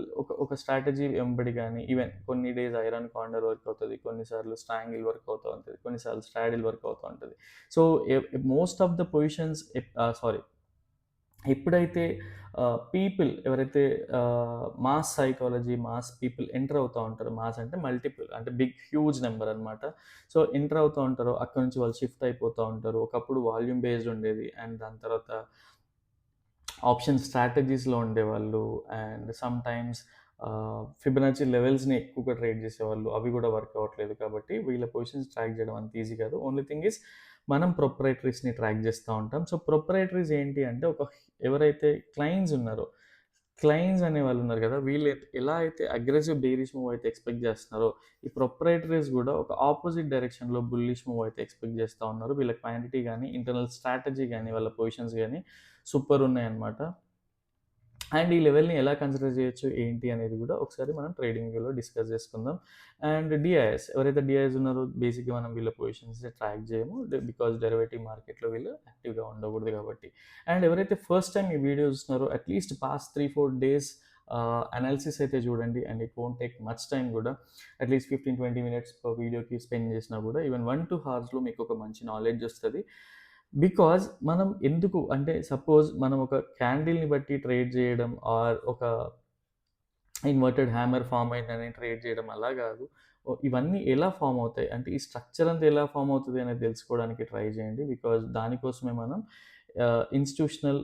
Speaker 1: ఒక స్ట్రాటజీ వెంబడి కానీ, ఈవెన్ కొన్ని డేస్ ఐరన్ కార్నర్ వర్క్ అవుతుంది, కొన్నిసార్లు స్ట్రాంగిల్ వర్క్ అవుతూ ఉంటుంది, కొన్నిసార్లు స్ట్రాడిల్ వర్క్ అవుతూ ఉంటుంది. So most of the positions ఎప్పుడైతే పీపుల్ ఎవరైతే mass psychology, mass people enter అవుతూ ఉంటారో, మాస్ అంటే మల్టిపుల్ అంటే బిగ్ హ్యూజ్ నెంబర్ అనమాట. సో ఎంటర్ అవుతూ ఉంటారో అక్కడ నుంచి వాళ్ళు షిఫ్ట్ అయిపోతూ ఉంటారు. ఒకప్పుడు వాల్యూమ్ బేస్డ్ ఉండేది, అండ్ దాని తర్వాత ఆప్షన్ స్ట్రాటజీస్లో ఉండేవాళ్ళు, అండ్ సమ్ టైమ్స్ ఫిబొనాచి లెవెల్స్ని ఎక్కువగా ట్రేడ్ చేసేవాళ్ళు. అవి కూడా వర్క్ అవ్వట్లేదు కాబట్టి వీళ్ళ పొజిషన్స్ ట్రాక్ చేయడం అంత ఈజీ కాదు. ఓన్లీ థింగ్ ఈస్ మనం ప్రొపరైటరీస్ని ట్రాక్ చేస్తూ ఉంటాం. సో ప్రొపరైటరీస్ ఏంటి అంటే ఎవరైతే క్లయింట్స్ ఉన్నారో, క్లయింట్స్ అనే వాళ్ళు ఉన్నారు కదా, వీళ్ళు ఎలా అయితే అగ్రెసివ్ బేరిష్ మూవ్ అయితే ఎక్స్పెక్ట్ చేస్తున్నారో, ఈ ప్రొపరైటరీస్ కూడా ఒక ఆపోజిట్ డైరెక్షన్లో బుల్లిష్ మూవ్ అయితే ఎక్స్పెక్ట్ చేస్తూ ఉన్నారు. వీళ్ళ క్వాంటిటీ కానీ ఇంటర్నల్ స్ట్రాటజీ కానీ వాళ్ళ పొజిషన్స్ కానీ సూపర్ ఉన్నాయన్నమాట. అండ్ ఈ లెవెల్ని ఎలా కన్సిడర్ చేయొచ్చు ఏంటి అనేది కూడా ఒకసారి మనం ట్రేడింగ్ వ్యూలో డిస్కస్ చేసుకుందాం. అండ్ డిఐఎస్, ఎవరైతే డిఐఎస్ ఉన్నారో బేసిక్గా మనం వీళ్ళ పొజిషన్స్ ట్రాక్ చేయము, బికాజ్ డెరివేటివ్ మార్కెట్లో వీళ్ళు యాక్టివ్గా ఉండకూడదు కాబట్టి. అండ్ ఎవరైతే ఫస్ట్ టైం ఈ వీడియో చూస్తున్నారో అట్లీస్ట్ పాస్ట్ 3-4 డేస్ అనాలిసిస్ అయితే చూడండి, and it won't take much time కూడా. అట్లీస్ట్ 15-20 మినిట్స్ పర్ వీడియోకి స్పెండ్ చేసినా కూడా ఈవెన్ 1-2 అవర్స్లో మీకు ఒక మంచి నాలెడ్జ్ వస్తుంది. బికాజ్ మనం ఎందుకు అంటే సపోజ్ మనం ఒక క్యాండిల్ని బట్టి ట్రేడ్ చేయడం, ఆర్ ఒక ఇన్వర్టెడ్ హ్యామర్ ఫామ్ అయిందని ట్రేడ్ చేయడం అలా కాదు. ఇవన్నీ ఎలా ఫామ్ అవుతాయి అంటే ఈ స్ట్రక్చర్ అంతా ఎలా ఫామ్ అవుతుంది అనేది తెలుసుకోవడానికి ట్రై చేయండి. బికాజ్ దానికోసమే మనం ఇన్స్టిట్యూషనల్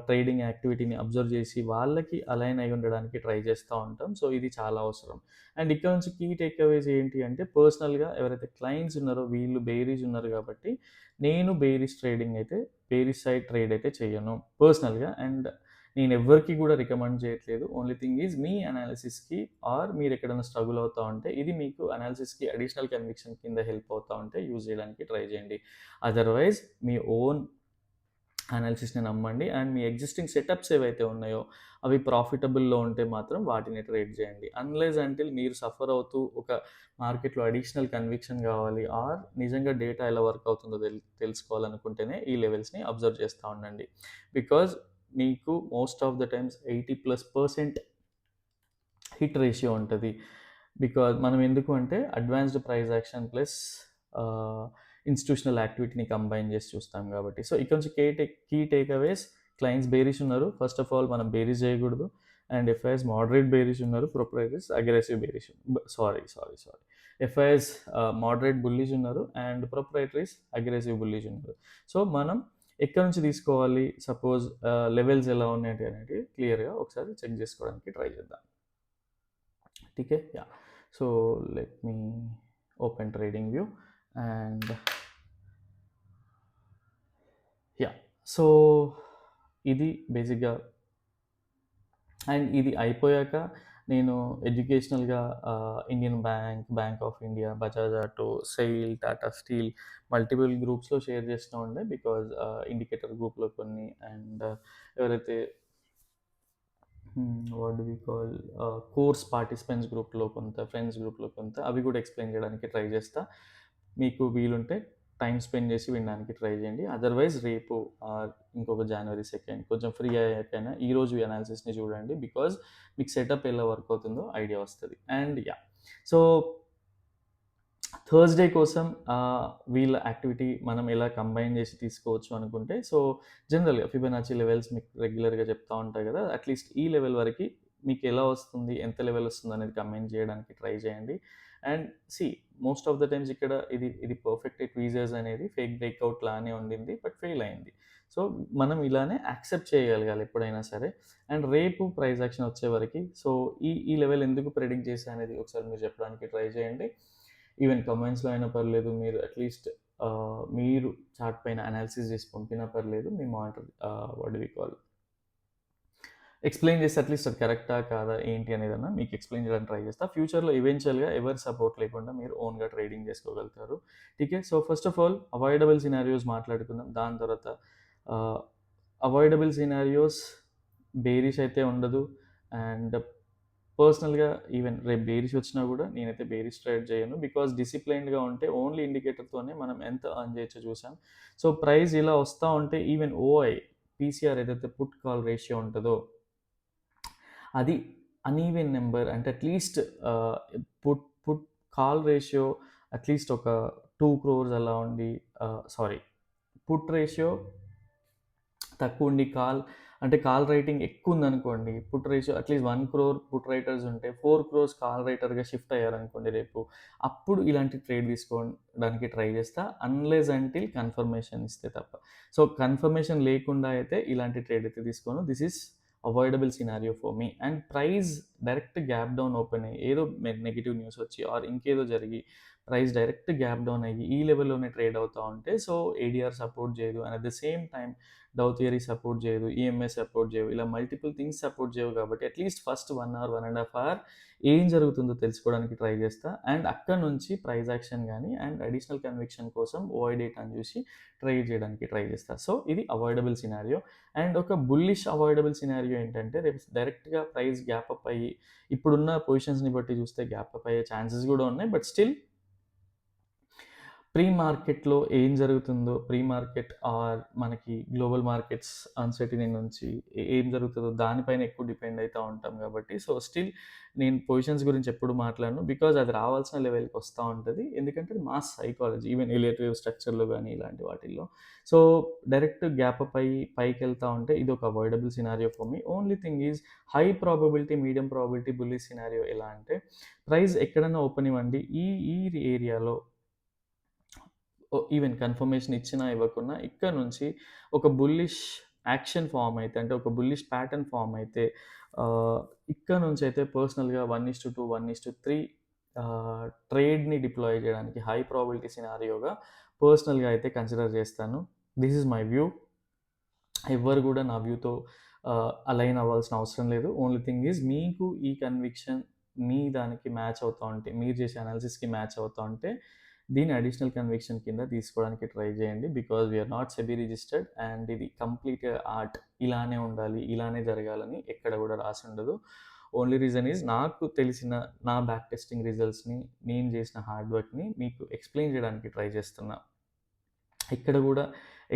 Speaker 1: ట్రేడింగ్ యాక్టివిటీని అబ్జర్వ్ చేసి వాళ్ళకి అలైన్ అయి ఉండడానికి ట్రై చేస్తూ ఉంటాం. సో ఇది చాలా అవసరం. అండ్ ఇక్కడ నుంచి కీ టేక్అవేస్ ఏంటి అంటే పర్సనల్గా ఎవరైతే క్లయింట్స్ ఉన్నారో వీళ్ళు బేరీస్ ఉన్నారు కాబట్టి నేను బేరిష్ ట్రేడింగ్ అయితే, బేరిష్ సైడ్ ట్రేడ్ అయితే చేయను పర్సనల్గా. అండ్ నేను ఎవరికి కూడా రికమెండ్ చేయట్లేదు. ఓన్లీ థింగ్ ఈజ్ మీ అనాలిసిస్కి, ఆర్ మీరు ఎక్కడైనా స్ట్రగుల్ అవుతూ ఉంటే ఇది మీకు అనాలిసిస్కి అడిషనల్ కన్విక్షన్ కింద హెల్ప్ అవుతూ ఉంటే యూజ్ చేయడానికి ట్రై చేయండి. అదర్వైజ్ మీ ఓన్ అనాలిసిస్‌ని నమ్మండి. అండ్ మీ ఎగ్జిస్టింగ్ సెటప్స్ ఏవైతే ఉన్నాయో అవి ప్రాఫిటబుల్‌లో ఉంటే మాత్రం వాటిని ట్రేడ్ చేయండి. అన్‌లెస్ అంటిల్ మీరు సఫర్ అవుతూ ఒక మార్కెట్‌లో అడిషనల్ కన్విక్షన్ కావాలి ఆర్ నిజంగా డేటా ఎలా వర్క్ అవుతుందో తెలుసుకోవాలనుకుంటేనే ఈ లెవెల్స్‌ని అబ్జర్వ్ చేస్తా ఉండండి. బికాజ్ మీకు most of the times 80+% hit ratio ఉంటది. బికాజ్ మనం ఎందుకు అంటే advanced price action plus institutional యాక్టివిటీని కంబైన్ చేసి చూస్తాం కాబట్టి. సో, ఇక్కడ నుంచి key takeaways clients bearish ఉన్నారు. ఫస్ట్ ఆఫ్ ఆల్ మనం బేరిష్ చేయకూడదు. అండ్ ఎఫ్ఐఎస్ మోడరేట్ బేరిష్ ఉన్నారు. Proprietors aggressive bearish sorry. FIs moderate bullish ఉన్నారు. అండ్ ప్రొప్రైటరీస్ అగ్రెసివ్ బుల్లిష్ ఉన్నారు. సో, మనం ఎక్కడి నుంచి తీసుకోవాలి? సపోజ్ లెవెల్స్ ఎలా ఉన్నాయి అనేది క్లియర్‌గా ఒకసారి చెక్ చేసుకోవడానికి ట్రై చేద్దాం. ठीक है या so let me open trading view and yeah so ఇది బేసిక్గా అండ్ ఇది అయిపోయాక నేను ఎడ్యుకేషనల్గా Indian bank of India, Bajaj auto, SAIL, Tata steel multiple గ్రూప్స్లో షేర్ చేస్తూ ఉండే బికాజ్ ఇండికేటర్ గ్రూప్లో కొన్ని అండ్ ఎవరైతే what do we call course participants గ్రూప్లో కొంత, ఫ్రెండ్స్ గ్రూప్లో కొంత అవి కూడా ఎక్స్ప్లెయిన్ చేయడానికి ట్రై చేస్తా. మీకు వీలుంటే టైం స్పెండ్ చేసి వినడానికి ట్రై చేయండి. అదర్వైజ్ రేపు ఇంకొక జనవరి 2 కొంచెం ఫ్రీ అయ్యాకైనా ఈరోజు అనాలిసిస్ని చూడండి. బికాజ్ మీకు సెటప్ ఎలా వర్క్ అవుతుందో ఐడియా వస్తుంది. అండ్ యా సో థర్స్‌డే కోసం వీళ్ళ యాక్టివిటీ మనం ఎలా కంబైన్ చేసి తీసుకోవచ్చు అనుకుంటే, సో జనరల్‌గా ఫిబొనాచి లెవెల్స్ మీకు రెగ్యులర్‌గా చెప్తా ఉంటాయి కదా! అట్‌లీస్ట్ ఈ లెవెల్ వరకి మీకు ఎలా వస్తుంది, ఎంత లెవెల్ వస్తుంది అనేది కంబైన్ చేయడానికి ట్రై చేయండి. And see most of the times ఇక్కడ ఇది పర్ఫెక్ట్ ట్వీజర్స్ అనేది ఫేక్ బ్రేక్‌ఔట్ లానే ఉండింది. బట్ ఫెయిల్ అయింది. సో మనం ఇలానే యాక్సెప్ట్ చేయగలగాలి ఎప్పుడైనా సరే. అండ్ రేపు ప్రైస్ యాక్షన్ వచ్చేవరకి సో ఈ లెవెల్ ఎందుకు ప్రెడిక్ట్ చేశా అనేది ఒకసారి మీరు చెప్పడానికి ట్రై చేయండి. ఈవెన్ కమెంట్స్‌లో అయినా పర్లేదు. మీరు అట్‌లీస్ట్ మీరు చార్ట్ పైన అనాలిసిస్ చేసి పంపినా పర్లేదు. మీ monitor what do we call explain చేసి అట్‌లీస్ట్ అది కరెక్టా? కాదా? ఏంటి అనేదన్నా మీకు ఎక్స్‌ప్లెయిన్ చేయడానికి ట్రై చేస్తా. ఫ్యూచర్‌లో ఈవెంచువల్‌గా ఎవరి సపోర్ట్ లేకుండా మీరు ఓన్‌గా ట్రేడింగ్ చేసుకోగలుగుతారు. ఠీకే. So first of all avoidable scenarios మాట్లాడుకుందాం. దాని తర్వాత ఆహ్, అవాయిడబుల్ సినారియోస్ బేరిష్ అయితే ఉండదు. అండ్ పర్సనల్‌గా ఈవెన్ రేపు బేరిష్ వచ్చినా కూడా నేనైతే బేరిష్ ట్రేడ్ చేయను. బికాజ్ డిసిప్లైన్డ్‌గా ఉంటే ఓన్లీ ఇండికేటర్‌తోనే మనం ఎంత ఎర్న్ చేయొచ్చో చూసాం. సో ప్రైస్ ఇలా వస్తా ఉంటే ఈవెన్ ఓఐ, పీసీఆర్ ఏదైతే పుట్ కాల్ రేషియో ఉంటదో అది అన్‌ఈవెన్ నంబర్ అంటే at least put call ratio at least ఒక 2 క్రోర్స్ అలా ఉండి సారీ పుట్ రేషియో తక్కువుండి అంటే కాల్ రైటింగ్ ఎక్కువుందనుకోండి. Put ratio at least 1 crore put writers ఉంటే 4 క్రోర్స్ కాల్ రైటర్‌గా షిఫ్ట్ అయ్యారనుకోండి రేపు. అప్పుడు ఇలాంటి ట్రేడ్ తీసుకోవడానికి ట్రై చేస్తా. అన్‌లెస్ అంటిల్ కన్ఫర్మేషన్ ఇస్తే తప్ప. సో కన్ఫర్మేషన్ లేకుండా అయితే ఇలాంటి ట్రేడ్ అయితే తీసుకోను. This is avoidable scenario for me. And price direct gap down open అయ్యి ఏదో నెగెటివ్ న్యూస్ వచ్చి ఆర్ ఇంకేదో జరిగి ప్రైస్ డైరెక్ట్ గ్యాప్ డౌన్ అయ్యి ఈ లెవెల్‌లోనే ట్రేడ్ అవుతా ఉంటే సో ఏడీఆర్ సపోర్ట్ చేయదు. And at the same time dough theory support చేయదు, ఈఎంఐ సపోర్ట్ చేయవు, ఇలా మల్టిపుల్ థింగ్స్ సపోర్ట్ చేయవు కాబట్టి అట్లీస్ట్ ఫస్ట్ 1 అవర్, 1.5 అవర్ ఏం జరుగుతుందో తెలుసుకోవడానికి ట్రై చేస్తా. అండ్ అక్కడ నుంచి ప్రైస్ యాక్షన్ కానీ అండ్ అడిషనల్ కన్విక్షన్ కోసం ఓఐ డేటాను చూసి ట్రేడ్ చేయడానికి ట్రై చేస్తా. సో ఇది అవాయిడబుల్ సినారియో. అండ్ ఒక బుల్లిష్ అవాయిడబుల్ సినారియో ఏంటంటే రేపు డైరెక్ట్గా ప్రైస్ గ్యాప్ అప్ అయ్యి ఇప్పుడున్న పొజిషన్స్ని బట్టి చూస్తే గ్యాప్ అప్ అయ్యే ఛాన్సెస్ కూడా ఉన్నాయి. బట్ స్టిల్ ప్రీ మార్కెట్‌లో ఏం జరుగుతుందో, ప్రీ మార్కెట్ ఆర్ మనకి గ్లోబల్ మార్కెట్స్ అన్‌సర్టెనిటీ నుంచి ఏం జరుగుతుందో దానిపైన ఎక్కువ డిపెండ్ అయితా ఉంటాం కాబట్టి, సో స్టిల్ నేను పొజిషన్స్ గురించి ఎప్పుడు మాట్లాడను. బికాజ్ అది రావాల్సిన లెవెల్‌కి వస్తా ఉంటది. ఎందుకంటే అది మాస్ సైకాలజీ ఈవెన్ రిలేటివ్ స్ట్రక్చర్‌లో గానీ ఇలాంటి వాటిల్లో. సో డైరెక్ట్ గ్యాప్ అప్ అయ్యి పైకెళ్తా ఉంటే ఇది ఒక avoidable scenario for me. Only thing is high probability, medium probability bullish scenario ఎలా అంటే ప్రైస్ ఎక్కడన్నా ఓపెన్ ఇవ్వండి. ఈ ఈ ఏరియాలో ఈవెన్ కన్ఫర్మేషన్ ఇచ్చినా ఇవ్వకున్నా ఇక్కడ నుంచి ఒక బుల్లిష్ యాక్షన్ ఫామ్ అయితే అంటే ఒక బుల్లిష్ ప్యాటర్న్ ఫామ్ అయితే ఆహ్, ఇక్కడ నుంచి అయితే పర్సనల్‌గా 1:2, 1:3 ట్రేడ్‌ని డిప్లాయ్ చేయడానికి హై ప్రాబబిలిటీ సినారియోగా పర్సనల్‌గా అయితే కన్సిడర్ చేస్తాను. This is my view. ఎవ్వరు కూడా నా వ్యూతో అలైన్ అవ్వాల్సిన అవసరం లేదు. ఓన్లీ థింగ్ ఈజ్ మీకు ఈ కన్విక్షన్ మీ దానికి మ్యాచ్ అవుతా ఉంటే, మీరు చేసే అనాలిసిస్‌కి మ్యాచ్ అవుతా ఉంటే దీన్ని అడిషనల్ కన్విక్షన్ కింద తీసుకోవడానికి ట్రై చేయండి. Because we're not SEBI registered and ఇది కంప్లీట్ ఆర్ట్. ఇలానే ఉండాలి, ఇలానే జరగాలని ఎక్కడ కూడా రాసి ఉండదు. ఓన్లీ రీజన్ ఈజ్ నాకు తెలిసిన నా బ్యాక్ టెస్టింగ్ రిజల్ట్స్ని, నేను చేసిన హార్డ్ వర్క్ని మీకు ఎక్స్ప్లెయిన్ చేయడానికి ట్రై చేస్తున్నా. ఇక్కడ కూడా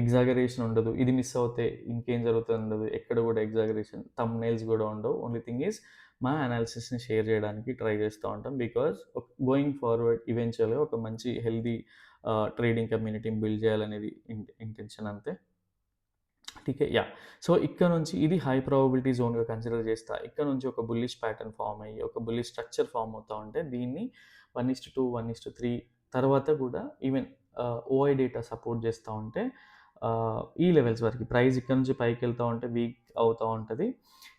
Speaker 1: ఎగ్జాగరేషన్ ఉండదు. ఇది మిస్ అవుతే ఇంకేం జరుగుతుంది ఉండదు. ఎక్కడ కూడా ఎగ్జాగరేషన్, థంబ్‌నెయిల్స్ కూడా ఉండవు. ఓన్లీ థింగ్ ఈజ్ మా అనాలిసిస్‌ని షేర్ చేయడానికి ట్రై చేస్తూ ఉంటాం. బికాజ్ గోయింగ్ ఫార్వర్డ్ ఈవెన్చువల్‌గా ఒక మంచి హెల్తీ ట్రేడింగ్ కమ్యూనిటీని బిల్డ్ చేయాలనేది ఇంటెన్షన్ అంతే. ఠీకే. యాహ్! సో, ఇక్కడ నుంచి ఇది హై ప్రాబబిలిటీ జోన్‌గా కన్సిడర్ చేస్తా. ఇక్కడ నుంచి ఒక బుల్లిష్ ప్యాటర్న్ ఫార్మ్ అయ్యి, ఒక బుల్లిష్ స్ట్రక్చర్ ఫార్మ్ అవుతా ఉంటే దీన్ని 1:2, 1:3 తర్వాత కూడా ఈవెన్ ఓఐ డేటా సపోర్ట్ చేస్తా ఉంటే ఈ లెవెల్స్ వరకు ప్రైస్ ఇక్కడ నుంచి పైకెళ్తా ఉంటే వీక్ అవుతా ఉంటది.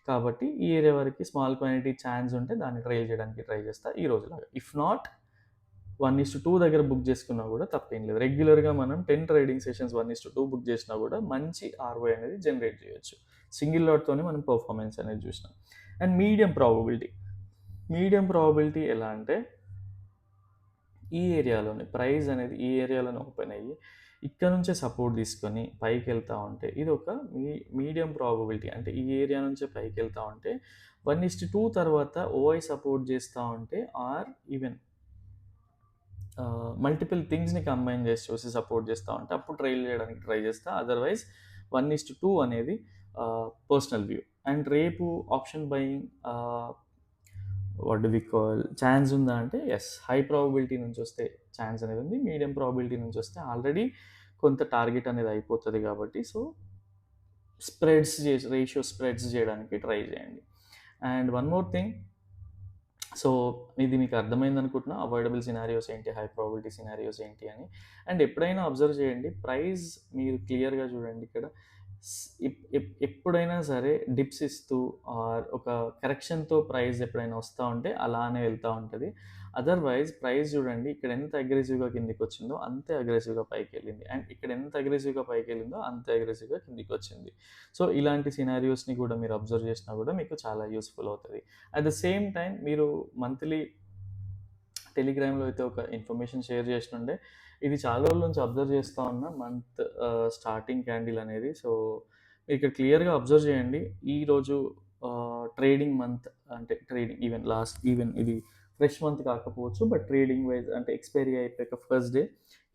Speaker 1: కాబట్టి ఈ ఏరియా వరకు స్మాల్ క్వాంటిటీ ఛాన్స్ ఉంటే దాన్ని ట్రైల్ చేయడానికి ట్రై చేస్తా ఈ రోజులాగా. ఇఫ్ నాట్ 1:2 దగ్గర బుక్ చేసుకున్నా కూడా తప్పేం లేదు. రెగ్యులర్‌గా మనం 10 ట్రేడింగ్ సెషన్స్ 1:2 బుక్ చేసినా కూడా మంచి ఆర్‌ఓఐ అనేది జనరేట్ చేయొచ్చు. సింగిల్ లాట్‌తోనే మనం పర్ఫార్మెన్స్ అనేది చూసినాం. అండ్ మీడియం ప్రాబబిలిటీ ఎలా అంటే ఈ ఏరియాలోనే ప్రైస్ అనేది ఈ ఏరియాలోనే ఓపెన్ అయ్యి ఇక్కడ నుంచే సపోర్ట్ తీసుకొని పైకి వెళ్తా ఉంటే ఇది ఒక మీడియం ప్రాబబిలిటీ. అంటే ఈ ఏరియా నుంచే పైకి వెళ్తా ఉంటే 1:2 తర్వాత ఓఐ సపోర్ట్ చేస్తూ ఉంటే ఆర్ ఈవెన్ మల్టిపుల్ థింగ్స్ని కంబైన్ చేసి చూసి సపోర్ట్ చేస్తూ ఉంటే అప్పుడు ట్రైల్ చేయడానికి ట్రై చేస్తా. అదర్వైజ్ 1:2 అనేది పర్సనల్ వ్యూ. అండ్ రేపు option buying what do we call chance ఉందా అంటే ఎస్, హై ప్రాబబిలిటీ నుంచి వస్తే ఛాన్స్ అనేది ఉంది. మీడియం ప్రాబబిలిటీ నుంచి వస్తే ఆల్రెడీ కొంత టార్గెట్ అనేది అయిపోతుంది కాబట్టి సో రేషియో స్ప్రెడ్స్ చేయడానికి ట్రై చేయండి. And one more thing, so ఇది మీకు అర్థమైంది అనుకుంటున్నా అవాయిడబుల్ సినారియోస్ ఏంటి, హై ప్రాబిలిటీ సినారియోస్ ఏంటి అని. అండ్ ఎప్పుడైనా అబ్జర్వ్ చేయండి ప్రైస్ మీరు క్లియర్గా చూడండి ఇక్కడ ఎప్పుడైనా సరే డిప్స్ ఇస్తూ ఆర్ ఒక కరెక్షన్తో ప్రైస్ ఎప్పుడైనా వస్తూ ఉంటే అలానే వెళ్తూ ఉంటుంది. అదర్వైజ్ ప్రైస్ చూడండి ఇక్కడ ఎంత అగ్రెసివ్గా కిందికి వచ్చిందో అంతే అగ్రెసివ్గా పైకి వెళ్ళింది, అండ్ ఇక్కడ ఎంత అగ్రెసివ్గా పైకి వెళ్ళిందో అంతే అగ్రెసివ్గా కిందికి వచ్చింది. సో ఇలాంటి సినారియోస్ని కూడా మీరు అబ్జర్వ్ చేసినా కూడా మీకు చాలా యూస్ఫుల్ అవుతుంది. అట్ ద సేమ్ టైం మీరు మంత్లీ టెలిగ్రామ్లో అయితే ఒక ఇన్ఫర్మేషన్ షేర్ చేసినుండే, ఇది చాలా రోజుల నుంచి అబ్జర్వ్ చేస్తూ ఉన్న మంత్ స్టార్టింగ్ క్యాండిల్ అనేది. సో ఇక్కడ క్లియర్గా అబ్జర్వ్ చేయండి ఈరోజు ట్రేడింగ్ మంత్ అంటే ట్రేడింగ్ ఈవెన్ ఇది ఫ్రెష్ మంత్ కాకపోవచ్చు, బట్ ట్రేడింగ్ వైజ్ అంటే ఎక్స్పైరీ అయిపోయాక ఫస్ట్ డే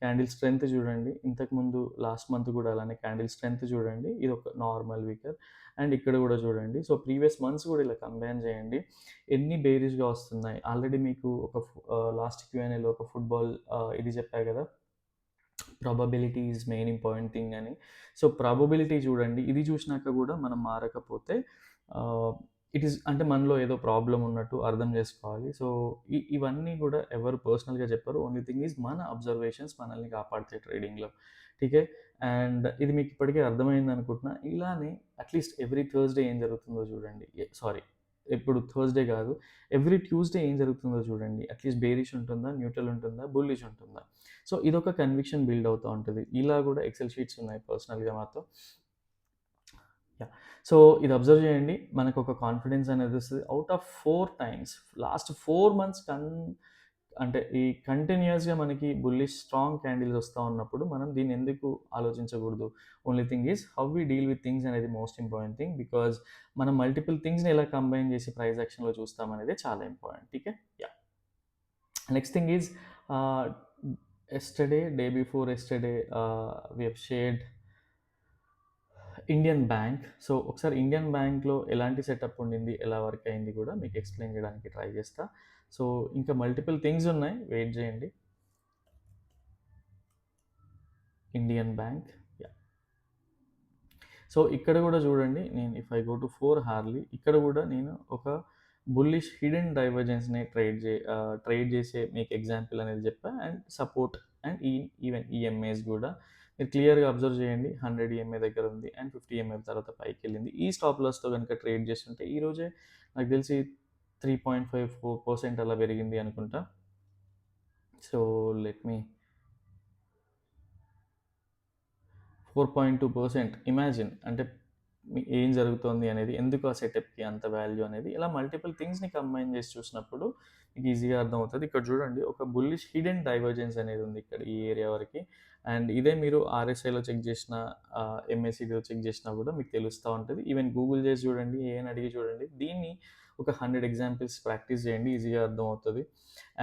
Speaker 1: క్యాండిల్ స్ట్రెంత్ చూడండి. ఇంతకుముందు లాస్ట్ మంత్ కూడా అలానే క్యాండిల్ స్ట్రెంత్ చూడండి. ఇది ఒక నార్మల్ వీకర్. అండ్ ఇక్కడ కూడా చూడండి. సో ప్రీవియస్ మంత్స్ కూడా ఇలా కంబైన్ చేయండి ఎన్ని బేరిష్గా వస్తున్నాయి. ఆల్రెడీ మీకు ఒక లాస్ట్ క్యూఎన్ఏలో ఒక ఫుట్బాల్ ఇది చెప్పా కదా, probability is main important thing అని. సో ప్రాబబిలిటీ చూడండి, ఇది చూసినాక కూడా మనం మారకపోతే ఇట్ ఈస్ అంటే మనలో ఏదో ప్రాబ్లం ఉన్నట్టు అర్థం చేసుకోవాలి. సో ఇవన్నీ కూడా ఎవరు పర్సనల్గా చెప్పరు. ఓన్లీ థింగ్ ఈజ్ మన అబ్జర్వేషన్స్ మనల్ని కాపాడుతాయి ట్రేడింగ్లో. ఠీకే. అండ్ ఇది మీకు ఇప్పటికే అర్థమైంది అనుకుంటున్నా. ఇలానే అట్లీస్ట్ ఎవ్రీ థర్స్డే ఏం జరుగుతుందో చూడండి. సారీ, ఎప్పుడు థర్స్డే కాదు, ఎవ్రీ ట్యూస్డే ఏం జరుగుతుందో చూడండి. అట్లీస్ట్ బేరిష్ ఉంటుందా, న్యూట్రల్ ఉంటుందా, బుల్లిష్ ఉంటుందా. సో ఇదొక కన్విక్షన్ బిల్డ్ అవుతూ ఉంటుంది. ఇలా కూడా ఎక్సెల్ షీట్స్ ఉన్నాయి పర్సనల్గా మాతో. యా. సో ఇది అబ్జర్వ్ చేయండి, మనకు ఒక కాన్ఫిడెన్స్ అనేది వస్తుంది. Out of 4 times last 4 months అంటే ఈ కంటిన్యూస్గా మనకి బుల్లిష్ స్ట్రాంగ్ క్యాండిల్స్ వస్తూ ఉన్నప్పుడు మనం దీన్ని ఎందుకు ఆలోచించకూడదు. Only thing is how we deal with things అనేది మోస్ట్ ఇంపార్టెంట్ థింగ్. బికాజ్ మనం మల్టిపుల్ థింగ్స్ని ఎలా కంబైన్ చేసి ప్రైస్ యాక్షన్లో చూస్తామనేది చాలా ఇంపార్టెంట్. ఠీకే. Yeah. Next thing is day before yesterday we have shared Indian bank. So ఒకసారి ఇండియన్ బ్యాంక్లో ఎలాంటి సెటప్ ఉండింది, ఎలా వర్క్ అయింది కూడా మీకు ఎక్స్ప్లెయిన్ చేయడానికి ట్రై చేస్తా. సో ఇంకా మల్టిపుల్ థింగ్స్ ఉన్నాయి, వెయిట్ చేయండి. Indian bank. యా. సో ఇక్కడ కూడా చూడండి, నేను if I go to 4 Harley ఇక్కడ కూడా నేను ఒక బుల్లిష్ హిడెన్ డైవర్జెన్స్ని ట్రేడ్ చేసే మీకు ఎగ్జాంపుల్ అనేది చెప్పా. And support and even EMAs కూడా మీరు క్లియర్గా అబ్జర్వ్ చేయండి. 100 ఈఎంఏ దగ్గర ఉంది అండ్ 50 ఈఎంఏ తర్వాత పైకి వెళ్ళింది. ఈ స్టాప్ లాస్తో కనుక ట్రేడ్ చేస్తుంటే ఈరోజే నాకు తెలిసి 3.54% అలా పెరిగింది అనుకుంటా. సో లెట్ మీ 4.2% ఇమాజిన్. అంటే ఏం జరుగుతోంది అనేది, ఎందుకు ఆ సెటప్‌కి అంత వాల్యూ అనేది, ఇలా మల్టిపుల్ థింగ్స్‌ని కంబైన్ చేసి చూసినప్పుడు మీకు ఈజీగా అర్థమవుతది. ఇక్కడ చూడండి ఒక బుల్లిష్ హిడెన్ డైవర్జెన్స్ అనేది ఉంది ఇక్కడ ఈ ఏరియా వరకి. అండ్ ఇదే మీరు ఆర్ఎస్ఐలో చెక్ చేసినా, ఎంఏసీడీలో చెక్ చేసినా కూడా మీకు తెలుస్తా ఉంటది. ఈవెన్ గూగుల్ చేసి చూడండి, ఏఐని అడిగి చూడండి. దీన్ని ఒక 100 ఎగ్జాంపుల్స్ ప్రాక్టీస్ చేయండి. ఈజీగా అర్థమవుతది.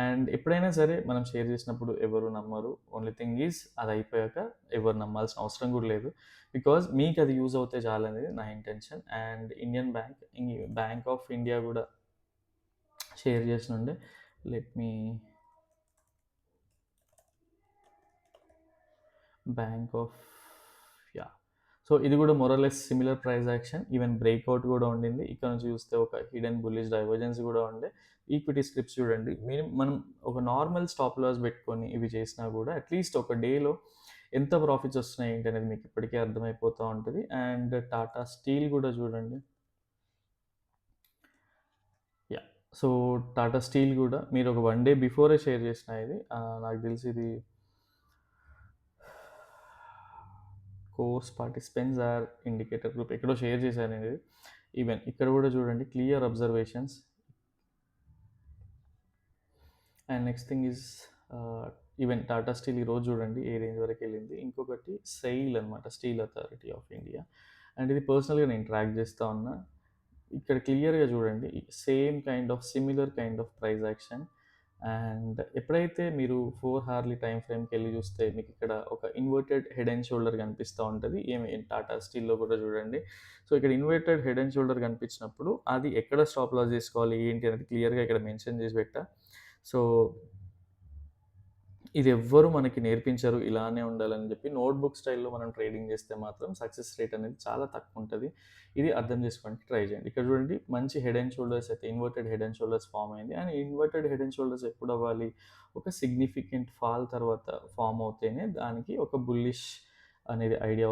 Speaker 1: అండ్ ఎప్పుడైనా సరే మనం షేర్ చేసినప్పుడు ఎవరు నమ్మరు. ఓన్లీ థింగ్ ఈజ్ అది అయిపోయాక ఎవరు నమ్మాల్సిన అవసరం కూడా లేదు. బికాజ్ మీకు అది యూజ్ అవుతే చాలనేది నా intention. And Indian bank, bank of India కూడా షేర్ చేసినుండే. Let me bank of, yeah. So ఇది కూడా more or less similar price action, even breakout కూడా ఉండింది. ఇక్కడ నుంచి చూస్తే ఒక హిడెన్ బుల్లిష్ డైవర్జెన్స్ కూడా ఉండే. ఈక్విటీ స్క్రిప్ట్స్ చూడండి, మనం ఒక నార్మల్ స్టాప్ లాస్ పెట్టుకొని ఇవి చేసినా కూడా అట్లీస్ట్ ఒక డేలో ఎంత ప్రాఫిట్స్ వస్తున్నాయి ఏంటి అనేది మీకు ఇప్పటికే అర్థమైపోతూ ఉంటుంది. అండ్ టాటా స్టీల్ కూడా చూడండి, యా. సో టాటా స్టీల్ కూడా మీరు ఒక 1 డే బిఫోరే షేర్ చేసిన ఇది, నాకు తెలిసి ఇది course participants or indicator group ఎక్కడో షేర్ చేశాను ఇది. ఈవెన్ ఇక్కడ కూడా చూడండి clear observations. And next thing is even Tata Steel ఈరోజు చూడండి ఏ రేంజ్ వరకు వెళ్ళింది. ఇంకొకటి సెయిల్ అనమాట, Steel Authority of India. And ఇది పర్సనల్గా నేను ట్రాక్ చేస్తూ ఉన్నా. ఇక్కడ క్లియర్గా చూడండి same kind of similar kind of price action. And ఎప్పుడైతే మీరు 4 హార్లీ టైం ఫ్రేమ్కి వెళ్ళి చూస్తే మీకు ఇక్కడ ఒక ఇన్వర్టెడ్ హెడ్ అండ్ షోల్డర్ కనిపిస్తూ ఉంటుంది. ఏమి టాటా స్టీల్లో కూడా చూడండి. సో ఇక్కడ ఇన్వర్టెడ్ హెడ్ అండ్ షోల్డర్ కనిపించినప్పుడు అది ఎక్కడ స్టాప్ లాస్ చేసుకోవాలి ఏంటి అనేది క్లియర్గా ఇక్కడ మెన్షన్ చేసి పెట్టా. సో ఇది ఎవ్వరు మనకి నేర్పించరు ఇలానే ఉండాలని చెప్పి. నోట్బుక్ స్టైల్లో మనం ట్రేడింగ్ చేస్తే మాత్రం సక్సెస్ రేట్ అనేది చాలా తక్కువ ఉంటుంది. ఇది అర్థం చేసుకోవడానికి ట్రై చేయండి. ఇక్కడ చూడండి మంచి హెడ్ అండ్ షోల్డర్స్ అయితే inverted head and shoulders form అయింది. And inverted head and shoulders ఎప్పుడు అవ్వాలి, ఒక సిగ్నిఫికెంట్ ఫాల్ తర్వాత ఫామ్ అవుతేనే దానికి ఒక బుల్లిష్ అనేది ఐడియా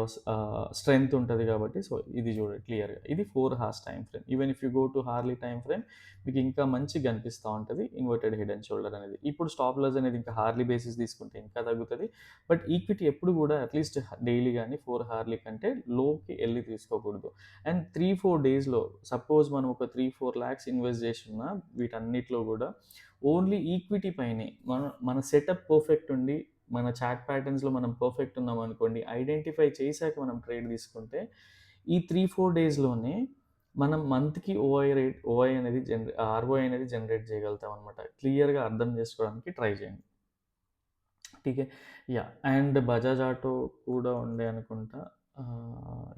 Speaker 1: స్ట్రెంగ్త్ ఉంటుంది కాబట్టి. సో ఇది చూడండి క్లియర్గా, ఇది 4 hours time frame. Even if you go to Harley time frame మీకు ఇంకా మంచిగా కనిపిస్తూ ఉంటుంది ఇన్వర్టెడ్ హెడ్ అండ్ షోల్డర్ అనేది. ఇప్పుడు స్టాప్ లాస్ అనేది ఇంకా హార్లీ బేసిస్ తీసుకుంటే ఇంకా తగ్గుతుంది. బట్ ఈక్విటీ ఎప్పుడు కూడా అట్లీస్ట్ డైలీ కానీ 4 హార్లీ కంటే లోకి వెళ్ళి తీసుకోకూడదు. అండ్ 3-4 డేస్లో సపోజ్ మనం ఒక 3-4 lakhs ఇన్వెస్ట్ చేసిన వీటన్నిటిలో కూడా ఓన్లీ ఈక్విటీ పైనే మన సెటప్ పర్ఫెక్ట్ ఉండి మన చాట్ ప్యాటర్న్స్లో మనం పర్ఫెక్ట్ ఉన్నాం అనుకోండి, ఐడెంటిఫై చేశాక మనం ట్రేడ్ తీసుకుంటే ఈ 3-4 డేస్లోనే మనం మంత్కి ఓఐ అనేది ఆర్ఓఐ అనేది జనరేట్ చేయగలుగుతాం అనమాట. క్లియర్గా అర్థం చేసుకోవడానికి ట్రై చేయండి. ఠీకే. యా. అండ్ బజాజ్ ఆటో కూడా ఉండే అనుకుంటా.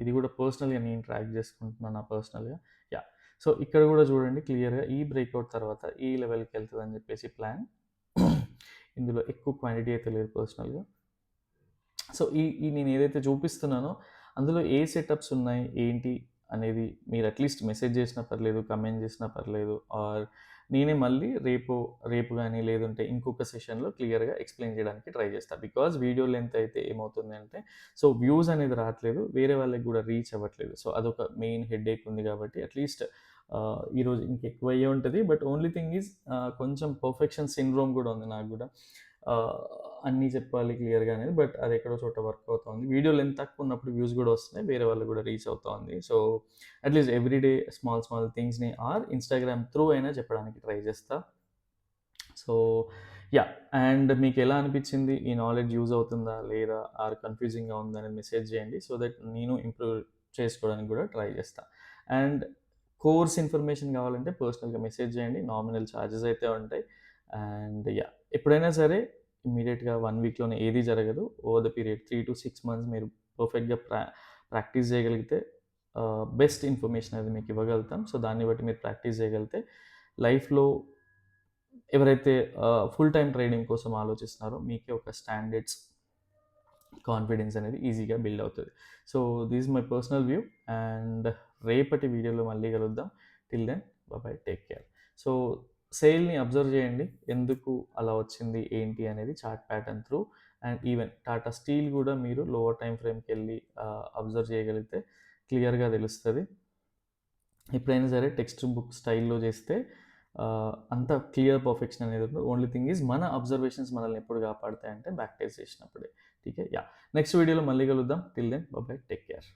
Speaker 1: ఇది కూడా పర్సనల్గా నేను ట్రాక్ చేసుకుంటున్నాను నా పర్సనల్గా. యా. సో ఇక్కడ కూడా చూడండి క్లియర్గా ఈ బ్రేక్అవుట్ తర్వాత ఈ లెవెల్కి వెళ్తుంది అని చెప్పేసి ప్లాన్. ఇందులో ఎక్కువ క్వాంటిటీ అయితే లేదు పర్సనల్గా. సో ఈ నేను ఏదైతే చూపిస్తున్నానో అందులో ఏ సెటప్స్ ఉన్నాయి ఏంటి అనేది మీరు అట్లీస్ట్ మెసేజ్ చేసినా పర్లేదు, కమెంట్ చేసినా పర్లేదు, ఆర్ నేనే మళ్ళీ రేపు కానీ లేదంటే ఇంకొక సెషన్లో క్లియర్గా ఎక్స్ప్లెయిన్ చేయడానికి ట్రై చేస్తాను. బికాజ్ వీడియో లెంత్ అయితే ఏమవుతుంది అంటే సో వ్యూస్ అనేది రావట్లేదు, వేరే వాళ్ళకి కూడా రీచ్ అవ్వట్లేదు. సో అదొక మెయిన్ హెడ్ఏక్ ఉంది కాబట్టి అట్లీస్ట్ ఈరోజు ఇంకెక్కువ అయ్యే ఉంటుంది. బట్ ఓన్లీ థింగ్ ఈజ్ కొంచెం పర్ఫెక్షన్ సిండ్రోమ్ కూడా ఉంది నాకు కూడా. అన్నీ చెప్పాలి క్లియర్గా అనేది, బట్ అది ఎక్కడో చోట వర్క్ అవుతుంది. వీడియో లెంత్ తక్కువ ఉన్నప్పుడు వ్యూస్ కూడా వస్తున్నాయి, వేరే వాళ్ళకి కూడా రీచ్ అవుతుంది. సో అట్లీస్ట్ ఎవ్రీడే స్మాల్ థింగ్స్ని ఆర్ ఇన్స్టాగ్రామ్ త్రూ అయినా చెప్పడానికి ట్రై చేస్తా. So yeah. అండ్ మీకు ఎలా అనిపించింది, ఈ నాలెడ్జ్ యూజ్ అవుతుందా లేదా ఆర్ కన్ఫ్యూజింగ్గా ఉందా అనేది మెసేజ్ చేయండి. సో దట్ నేను ఇంప్రూవ్ చేసుకోవడానికి కూడా ట్రై చేస్తా. అండ్ కోర్స్ ఇన్ఫర్మేషన్ కావాలంటే పర్సనల్గా మెసేజ్ చేయండి, నామినల్ ఛార్జెస్ అయితే ఉంటాయి. అండ్ యా, ఎప్పుడైనా సరే ఇమ్మీడియట్గా 1 వీక్లోనే ఏది జరగదు. Over the period 3 to 6 months మీరు పర్ఫెక్ట్గా ప్రాక్టీస్ చేయగలిగితే బెస్ట్ ఇన్ఫర్మేషన్ అది మీకు ఇవ్వగలుగుతాం. సో దాన్ని బట్టి మీరు ప్రాక్టీస్ చేయగలిగితే లైఫ్లో ఎవరైతే ఫుల్ టైం ట్రేడింగ్ కోసం ఆలోచిస్తున్నారో మీకే ఒక స్టాండర్డ్స్ కాన్ఫిడెన్స్ అనేది ఈజీగా బిల్డ్ అవుతుంది. So this my personal view. And రేపటి వీడియోలో మళ్ళీ కలుద్దాం. Till then bye, take care. So సేల్ని అబ్జర్వ్ చేయండి, ఎందుకు అలా వచ్చింది ఏంటి అనేది chart pattern through. And even Tata steel కూడా మీరు లోవర్ టైం ఫ్రేమ్కి వెళ్ళి అబ్జర్వ్ చేయగలిగితే క్లియర్గా తెలుస్తుంది. ఎప్పుడైనా సరే టెక్స్ట్ బుక్ స్టైల్లో చేస్తే అంత క్లియర్ పర్ఫెక్షన్ అనేది ఉంటుంది. ఓన్లీ థింగ్ ఈజ్ మన అబ్జర్వేషన్స్ మనల్ని ఎప్పుడు కాపాడతాయంటే బ్యాక్ టెస్ట్ చేసినప్పుడే. ఠీకే. యా, నెక్స్ట్ వీడియోలో మళ్ళీ కలుద్దాం. Till then bye, take care.